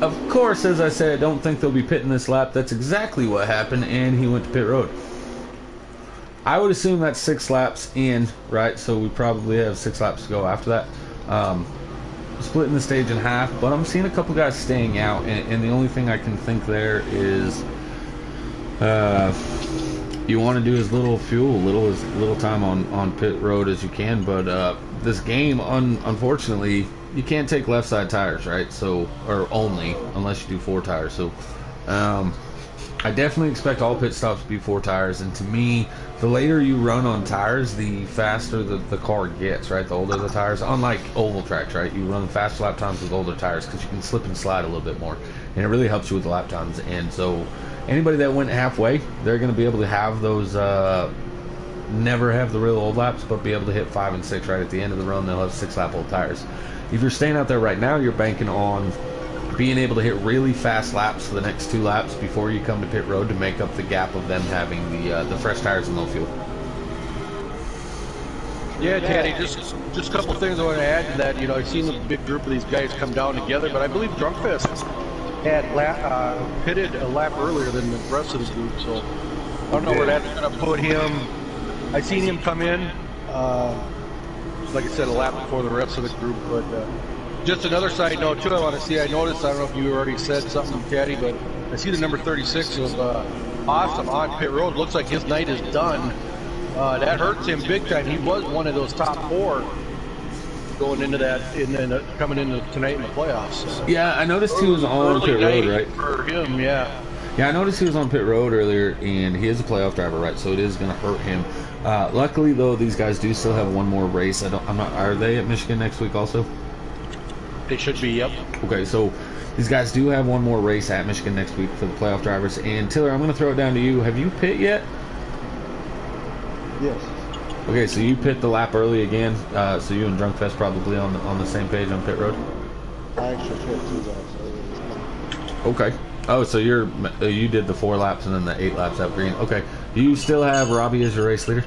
of course, as I said, I don't think they'll be pitting this lap. That's exactly what happened, and he went to pit road. I would assume that's 6 laps in, right? So we probably have 6 laps to go after that. Splitting the stage in half, but I'm seeing a couple guys staying out, and the only thing I can think there is you want to do as little fuel, little time on pit road as you can, but this game, unfortunately, you can't take left side tires, right? So, or only, unless you do 4 tires. So, I definitely expect all pit stops to be 4 tires, and to me, the later you run on tires, the faster the car gets, right? The older the tires, unlike oval tracks, right? You run faster lap times with older tires because you can slip and slide a little bit more, and it really helps you with the lap times. And so, anybody that went halfway, they're going to be able to have those, never have the real old laps, but be able to hit 5 and 6 right at the end of the run. They'll have 6 lap old tires. If you're staying out there right now, you're banking on being able to hit really fast laps for the next 2 laps before you come to pit road to make up the gap of them having the fresh tires and low fuel. Yeah, Teddy, just a couple things I want to add to that. You know, I've seen a big group of these guys come down together, but I believe Drunkfest had pitted a lap earlier than the rest of the group, so I don't know where that's going to put him. I seen him come in, like I said, a lap before the rest of the group, but just another side note, too, I want to see. I noticed, I don't know if you already said something, Teddy, but I see the number 36 of Awesome on pit road. Looks like his night is done. That hurts him big time. He was one of those top 4 going into that, and then coming into tonight in the playoffs. So. Yeah, I noticed he was on pit road, right? For him, yeah. Yeah, I noticed he was on pit road earlier, and he is a playoff driver, right? So it is going to hurt him. Luckily, though, these guys do still have one more race. Are they at Michigan next week also? They should be, yep. Okay, so these guys do have one more race at Michigan next week for the playoff drivers. And Tiller, I'm going to throw it down to you. Have you pit yet? Yes. Okay, so you pit the lap early again. So you and Drunkfest probably on the same page on pit road. I actually pit 2 laps early. Okay. Oh, so you did the 4 laps and then the 8 laps out green. Okay. Do you still have Robbie as your race leader?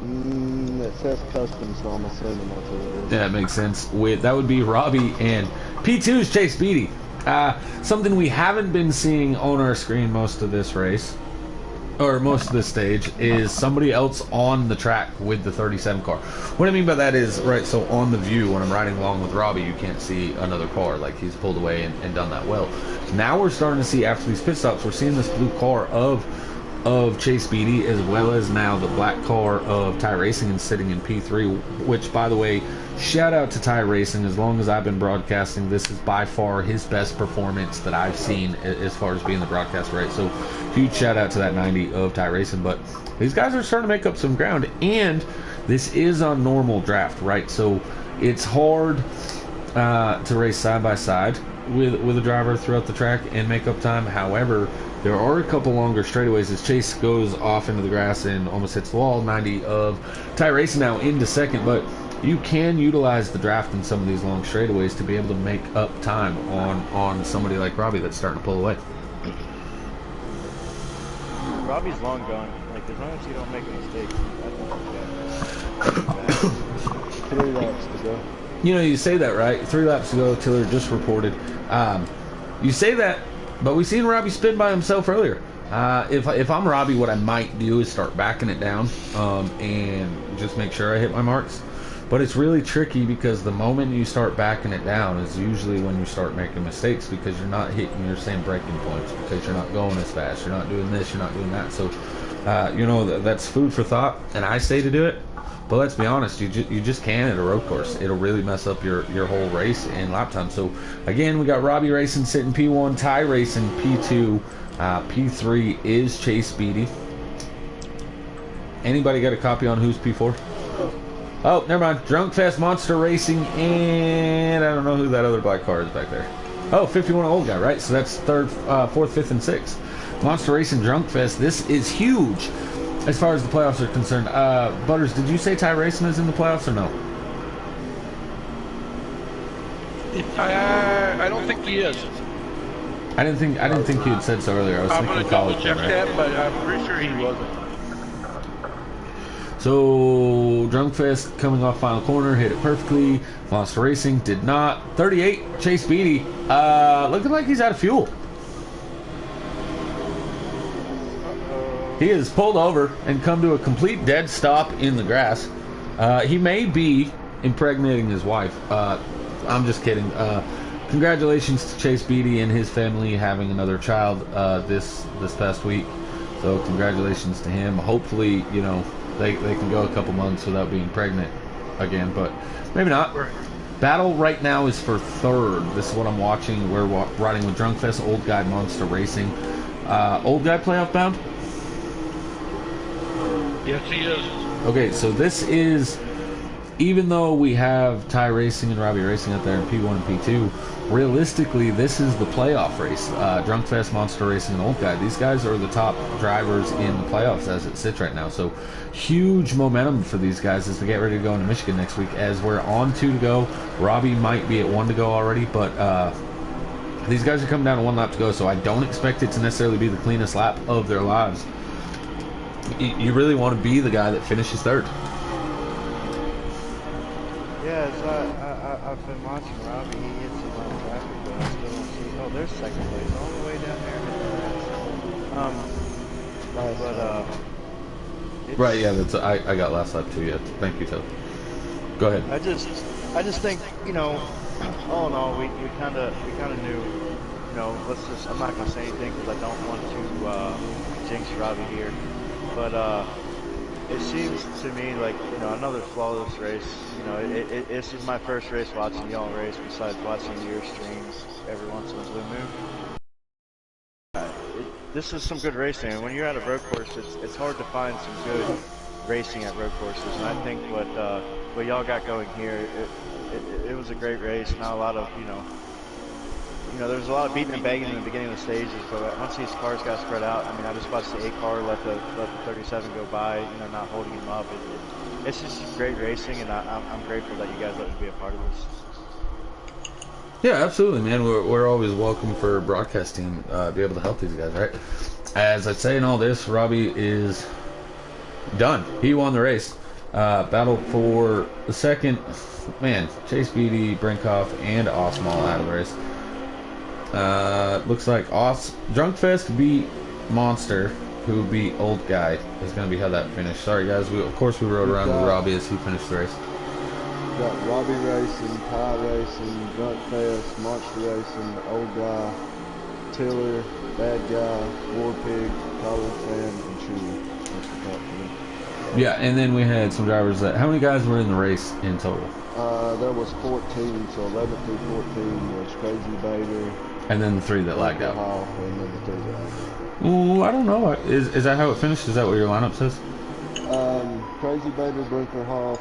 It says custom, so I'm assuming that's what it is. Yeah, it makes sense. That would be Robbie, and P2 is Chase Beatty. Something we haven't been seeing on our screen most of this race, or most of this stage, is somebody else on the track with the 37 car. What I mean by that is, right, so on the view, when I'm riding along with Robbie, you can't see another car, like he's pulled away and done that well. Now we're starting to see, after these pit stops, we're seeing this blue car of Chase Beatty, as well as now the black car of Ty Racing and sitting in P3, which, by the way, shout out to Ty Racing. As long as I've been broadcasting, this is by far his best performance that I've seen as far as being the broadcaster, right? So huge shout out to that 90 of Ty Racing. But these guys are starting to make up some ground, and this is on normal draft, right? So it's hard to race side by side with a driver throughout the track and make up time. However, there are a couple longer straightaways as Chase goes off into the grass and almost hits the wall. 90 of Ty Racing now into second, but you can utilize the draft in some of these long straightaways to be able to make up time on somebody like Robbie that's starting to pull away. Robbie's long gone. Like, as long as you don't make a mistake, I don't think 3 laps to go. You know, you say that, right? 3 laps to go. Tiller just reported. You say that, but we seen Robbie spin by himself earlier. If I'm Robbie, what I might do is start backing it down and just make sure I hit my marks. But it's really tricky because the moment you start backing it down is usually when you start making mistakes, because you're not hitting your same braking points, because you're not going as fast, you're not doing this, you're not doing that. So, you know, that's food for thought, and I say to do it. But let's be honest, you just can at a road course. It'll really mess up your whole race and lap time. So, again, we got Robbie Racing sitting P1, Ty Racing P2, P3 is Chase Beatty. Anybody got a copy on who's P4? Oh, never mind. Drunk Fest, Monster Racing, and I don't know who that other black car is back there. Oh, 51 old guy, right? So that's 3rd, 4th, 5th, and 6th. Monster Racing, Drunk Fest. This is huge as far as the playoffs are concerned. Butters, did you say Ty Racing is in the playoffs or no? I don't think he is. I didn't think you had said so earlier. I was I'm thinking going to double college, check right? that, but I'm pretty sure he wasn't. So Drunkfest coming off final corner, hit it perfectly. Monster Racing did not. 38, Chase Beatty, looking like he's out of fuel. He is pulled over and come to a complete dead stop in the grass. He may be impregnating his wife. I'm just kidding. Congratulations to Chase Beatty and his family having another child this past week. So congratulations to him. Hopefully, you know, they can go a couple months without being pregnant again, but maybe not. Battle right now is for third. This is what I'm watching. We're riding with Drunkfest, Old Guy Monster Racing. Old Guy playoff bound? Yes, he is. Okay, so this is, even though we have Ty Racing and Robbie Racing out there in P1 and P2, realistically, this is the playoff race. Drunkfest, Monster Racing, and Old Guy. These guys are the top drivers in the playoffs as it sits right now. So huge momentum for these guys as they get ready to go into Michigan next week. As we're on 2 to go, Robbie might be at 1 to go already, but these guys are coming down to 1 lap to go, so I don't expect it to necessarily be the cleanest lap of their lives. You really want to be the guy that finishes third. Yeah, I've been watching Robbie. He hits a lot of traffic, but I still don't see. Oh, there's second place all the way down there. It's, Right, yeah, that's I got last lap too. Yeah, thank you, Todd. Go ahead. I just think, you know, all in all, we kind of knew, you know. I'm not gonna say anything because I don't want to jinx Robbie here, but it seems to me like, you know, another flawless race. You know, this is my first race watching y'all race besides watching your streams every once in a blue moon. This is some good racing, and when you're at a road course, it's hard to find some good racing at road courses. And I think what y'all got going here, it was a great race. Not a lot of, you know, there was a lot of beating and banging in the beginning of the stages, but once these cars got spread out, I mean, I just watched the 8 car let the 37 go by, you know, not holding him up. It's just great racing, and I'm grateful that you guys let me be a part of this. Yeah, absolutely, man. We're always welcome for broadcasting, be able to help these guys, right? As I say in all this, Robbie is done. He won the race. Battle for the second. Man, Chase Beatty, Brinkoff, and Osmall out of the race. Looks like Drunkfest beat Monster, who beat Old Guy. Is going to be how that finished. Sorry, guys. Of course, we rode around with Robbie as he finished the race. Got Robbie Racing, Ty Racing, Drunkfest, Monster Racing, Old Guy, Tiller, Bad Guy, War Pig, College Fan, and Chewy. That's the top 10. Yeah, and then we had some drivers that. How many guys were in the race in total? There was 14, so 11 through 14 was Crazy Bader. And then the 3 that lagged out. And then the 3 that lagged out. Ooh, I don't know. Is that how it finished? Is that what your lineup says? Crazy Bader, Brinkerhoff,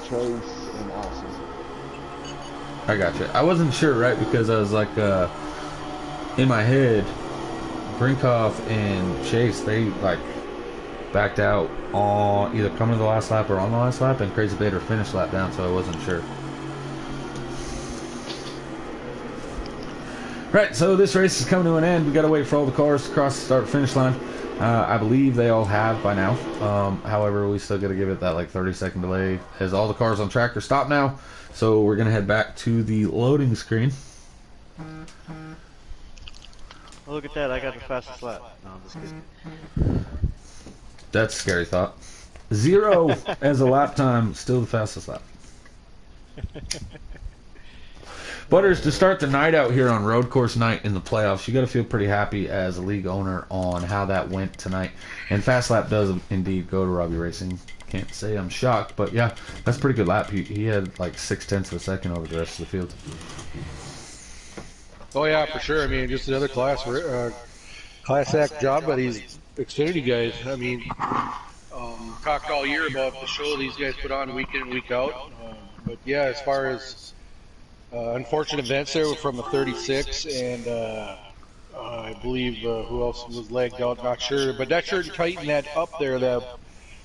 Chase, and Austin. I gotcha. I wasn't sure, right? Because I was like, in my head, Brinkoff and Chase, they like backed out on either coming to the last lap or on the last lap, and Crazy Bader finished lap down, so I wasn't sure. Right, so this race is coming to an end. We got to wait for all the cars to cross the start-finish line. I believe they all have by now. However, we still got to give it that like 30-second delay, as all the cars on track are stopped now. So we're gonna head back to the loading screen. Well, look at that! I got the fastest lap. No, I'm just kidding. That's a scary thought. 0 as a lap time, still the fastest lap. Butters, to start the night out here on road course night in the playoffs, you got to feel pretty happy as a league owner on how that went tonight. And fast lap does indeed go to Robbie Racing. Can't say I'm shocked, but yeah, that's a pretty good lap. He had like 0.6 of a second over the rest of the field. Oh yeah, for sure. I mean, just another class act job by these Xfinity guys. I mean, talked all year about the show these guys put on week in and week out. But yeah, as far as unfortunate events there from a 36, and I believe who else was legged out, not sure. But that sure tightened that up there.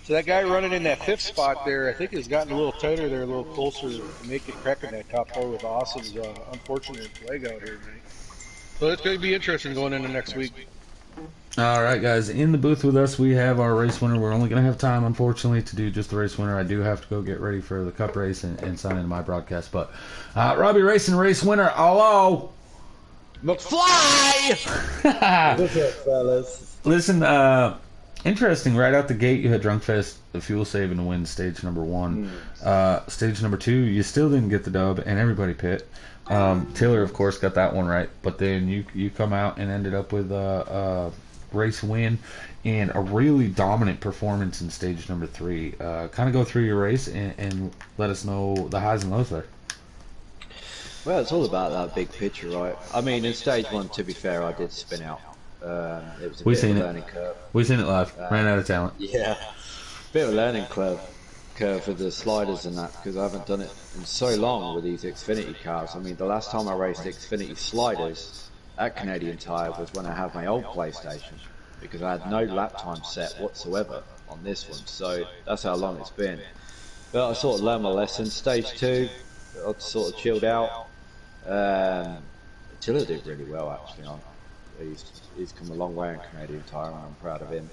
So that guy running in that 5th spot there, I think has gotten a little tighter there, a little closer to make it crack in that top 4 with Austin's unfortunate leg out here tonight. So it's going to be interesting going into next week. All right, guys, in the booth with us, we have our race winner. We're only going to have time, unfortunately, to do just the race winner. I do have to go get ready for the cup race and sign into my broadcast. But Robbie Racing race winner, hello. McFly! What's up, fellas? Listen, interesting. Right out the gate, you had Drunk Fest, the fuel saving to win stage number 1. Stage number 2, you still didn't get the dub, and everybody pit. Taylor, of course, got that one right, but then you come out and ended up with a race win and a really dominant performance in stage number 3. Kind of go through your race and let us know the highs and lows there. Well, it's all about that big picture, right? I mean, in stage 1, to be fair, I did spin out. It was a bit of a learning curve. We seen it live. Ran out of talent. Yeah, bit of a learning curve for the sliders and that, because I haven't done it in so long with these Xfinity cars. I mean, the last time I raced Xfinity sliders at Canadian Tire was when I had my old PlayStation, because I had no lap time set whatsoever on this one. So that's how long it's been. But I sort of learned my lesson. Stage 2, I sort of chilled out. Attila did really well, actually. He's come a long way in Canadian Tire, and I'm proud of him.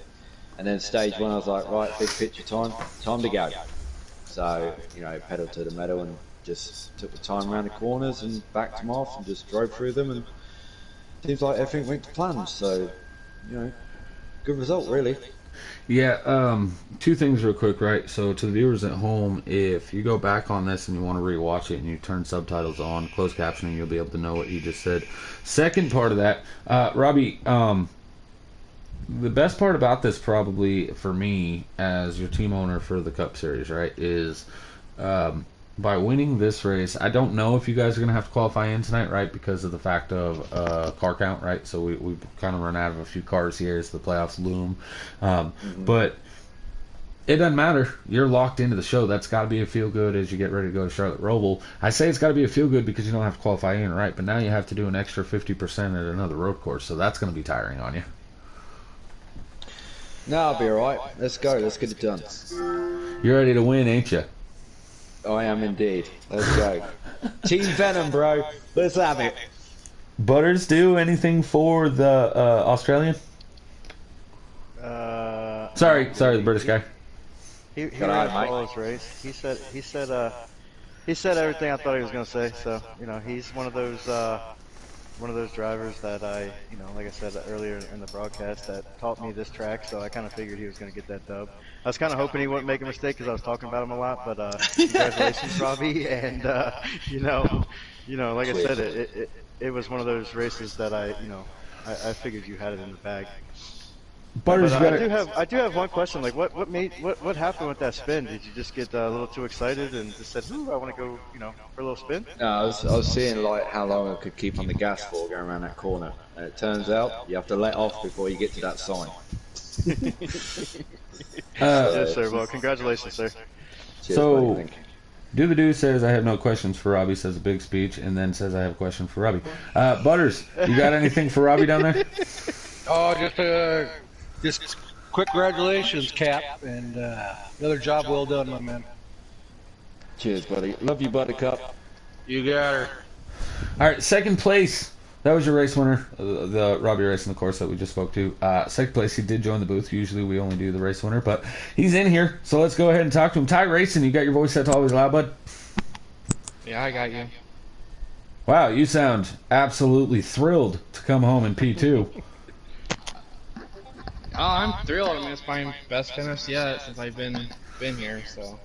And then stage 1, I was like, right, big picture time to go. So, you know, pedal to the metal and just took the time around the corners and backed them off and just drove through them, and seems like everything went to plan. So, you know, good result, really. Yeah, 2 things real quick, right? So to the viewers at home, if you go back on this and you want to rewatch it and you turn subtitles on, closed captioning, you'll be able to know what you just said. Second part of that, Robbie, the best part about this probably for me as your team owner for the Cup Series, right, is by winning this race, I don't know if you guys are going to have to qualify in tonight, right, because of the fact of car count, right? So we kind of run out of a few cars here as the playoffs loom. But it doesn't matter. You're locked into the show. That's got to be a feel-good as you get ready to go to Charlotte Roval. I say it's got to be a feel-good because you don't have to qualify in, right? But now you have to do an extra 50% at another road course, so that's going to be tiring on you. No, I'll be alright. Let's go. Let's get it done. You're ready to win, ain't you? I am indeed. Let's go. Team Venom, bro. Let's have it. Butters, do anything for the Australian? Sorry, the British guy. He ran a flawless race. He said everything I thought he was gonna say. So you know, he's one of those drivers that like I said earlier in the broadcast, that taught me this track. So I kind of figured he was gonna get that dub. I was kind of hoping he wouldn't make a mistake because I was talking about him a lot. But congratulations, Robbie. And like I said, it was one of those races that I figured you had it in the bag. Butters, I do have one question. Like, what happened with that spin? Did you just get a little too excited and just said, "Ooh, I want to go, for a little spin"? No, I was seeing like how long I could keep on the gas for going around that corner, and it turns out you have to let off before you get to that sign. Yes, sir. Well, congratulations, sir. Cheers, So, buddy, Do the Do says, I have no questions for Robbie, says a big speech, and then says, I have a question for Robbie. Butters, you got anything for Robbie down there? Oh, just quick congratulations, Cap, and another job well done, my man. Cheers, buddy. Love you, Buttercup. You got her. All right, second place. That was your race winner, the Robbie Racing, of course, that we just spoke to. Second place, he did join the booth. Usually we only do the race winner, but he's in here, so let's go ahead and talk to him. Ty Racing, you got your voice set to always loud, bud? Yeah, I got you. Wow, you sound absolutely thrilled to come home in P2. Oh, I'm thrilled. I mean, it's my best finish yet since I've been here. So.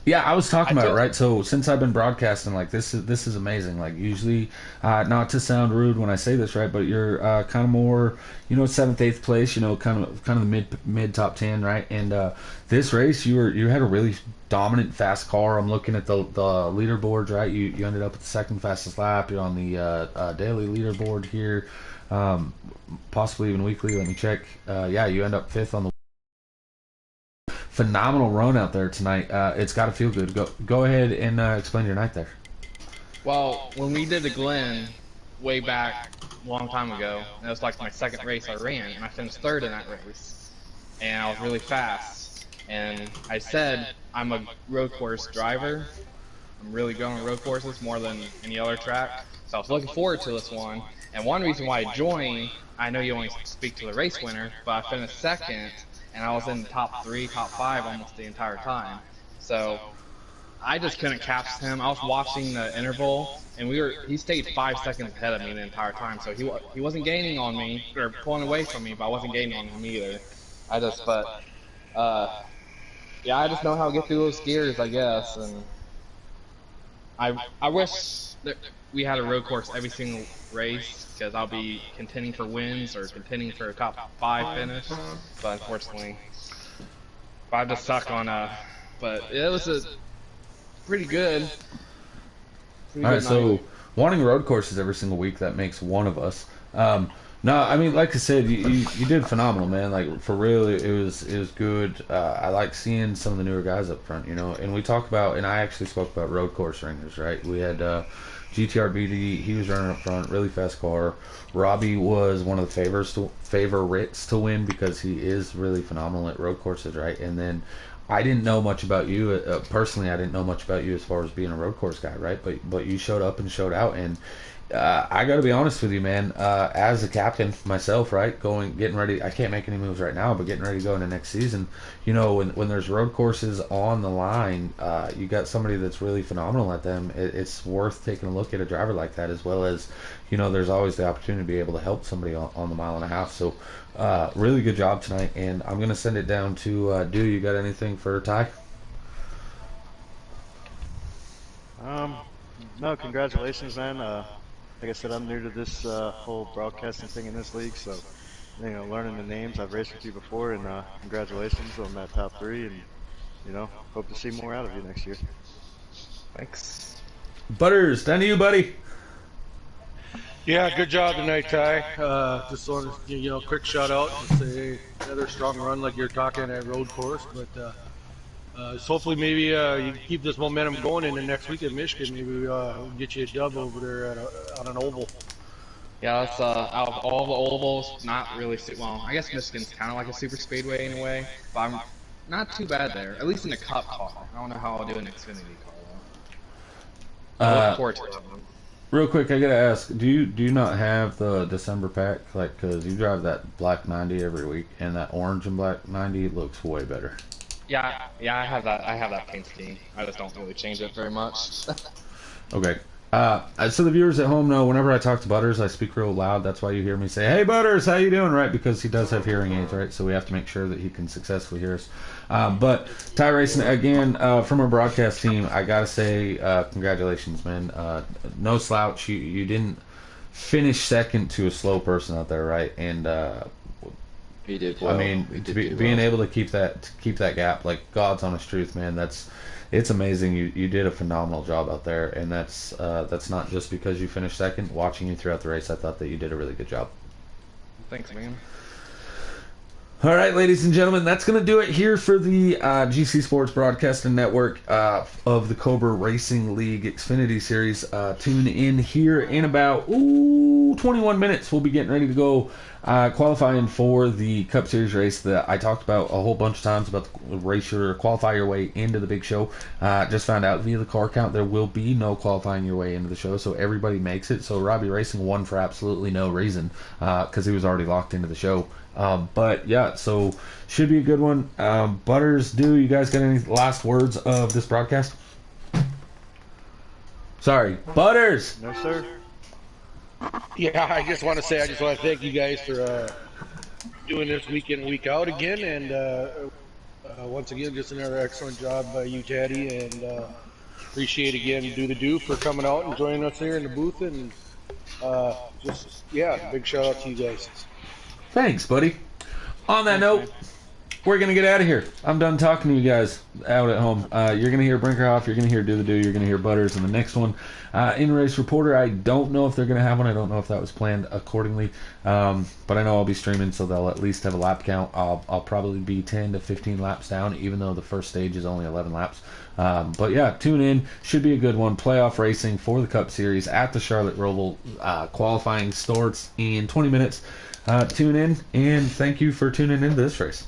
Yeah, I was talking about it, right? So since I've been broadcasting, like this is amazing. Like usually, not to sound rude when I say this, right? But you're kind of more, 7th, 8th place, kind of the mid top 10, right? And this race, you had a really dominant fast car. I'm looking at the leaderboards, right? You ended up at the second fastest lap. You're on the daily leaderboard here, possibly even weekly. Let me check. You end up 5th on the. Phenomenal run out there tonight. It's got to feel good. Go ahead and explain your night there. Well, when we did the Glen way back a long time ago, it was like my second race I ran, and I finished 3rd in that race. And I was really fast. And I said I'm a road course driver, I'm really good on road courses more than any other track. So I was looking forward to this one. And one reason why I joined, I know you only speak to the race winner, but I finished second, and I was in the top 3, top 5 almost the entire time. So I just couldn't catch him. I was watching the interval, and he stayed 5 seconds ahead of me the entire time. So he wasn't gaining on me or pulling away from me, but I wasn't gaining on him either. Uh, yeah, I just know how to get through those gears, I guess, and I wish that we had a road course every single race because I'll be contending for wins or contending for a top 5 finish, but unfortunately, I just suck on But it was a pretty good. All right, so wanting road courses every single week, that makes one of us. No, I mean, like I said, you did phenomenal, man. Like for real, it was good. I like seeing some of the newer guys up front, And we talk about, and I actually spoke about road course ringers, right? We had GTR he was running up front, really fast car. Robbie was one of the favorites to win because he is really phenomenal at road courses, right? And then I didn't know much about you personally. I didn't know much about you as far as being a road course guy, right? But you showed up and showed out, and I got to be honest with you, man. As a captain myself, right, getting ready. I can't make any moves right now, but getting ready to go into next season. When there's road courses on the line, you got somebody that's really phenomenal at them. It's worth taking a look at a driver like that, as well as, there's always the opportunity to be able to help somebody on the mile and a half. So, really good job tonight, and I'm gonna send it down to Do. You got anything for Ty? No, congratulations, man. Like I said, I'm new to this whole broadcasting thing in this league, so learning the names. I've raced with you before, and congratulations on that top 3, and hope to see more out of you next year. Thanks. Butters, down to you, buddy. Yeah, good job tonight, Ty. Just wanted to, quick shout out and say another strong run like you're talking at road course, but so hopefully maybe you can keep this momentum going in the next week at Michigan. Maybe we'll get you a dub over there on an oval. Yeah, that's out of all the ovals, not really. Well, I guess Michigan's kind of like a super speedway in a way, but I'm not too bad there. At least in the Cup car. I don't know how I'll do in Xfinity car though. I look forward to it. Real quick, I gotta ask: Do you not have the December pack? Like, cause you drive that black 90 every week, and that orange and black 90 looks way better. Yeah, I have that. I have that paint scheme. I just don't really change it very much. Okay. So the viewers at home know whenever I talk to Butters, I speak real loud. That's why you hear me say, "Hey, Butters, how you doing?" Right? Because he does have hearing aids, right? So we have to make sure that he can successfully hear us. But Ty Racing, again, from our broadcast team, I gotta say, congratulations, man. No slouch. You didn't finish second to a slow person out there, right? And he did well. I mean, being able to keep that gap, like God's honest truth, man. It's amazing. You did a phenomenal job out there, and that's not just because you finished second. Watching you throughout the race, I thought that you did a really good job. Thanks, man. All right, ladies and gentlemen, that's going to do it here for the GC Sports Broadcasting Network of the Cobra Racing League Xfinity Series. Tune in here in about 21 minutes. We'll be getting ready to go qualifying for the Cup Series race that I talked about a whole bunch of times about the race your qualify your way into the big show. Just found out via the car count there will be no qualifying your way into the show, so everybody makes it. So Robbie Racing won for absolutely no reason because he was already locked into the show. But yeah, so should be a good one. Butters, you guys got any last words of this broadcast? Sorry, Butters. No, sir. Yeah, I just want to thank you guys for doing this week in, week out again, and once again, just another excellent job by you, Taddy, and appreciate again Do for coming out and joining us here in the booth, and big shout out to you guys. Thanks, buddy. On that note, we're going to get out of here. I'm done talking to you guys out at home. You're going to hear Brinkerhoff, you're going to hear Do, you're going to hear Butters, and the next one, In-Race Reporter, I don't know if they're going to have one. I don't know if that was planned accordingly. But I know I'll be streaming, so they'll at least have a lap count. I'll probably be 10 to 15 laps down, even though the first stage is only 11 laps. But yeah, tune in. Should be a good one. Playoff racing for the Cup Series at the Charlotte Roval. Qualifying starts in 20 minutes. Tune in, and thank you for tuning into this race.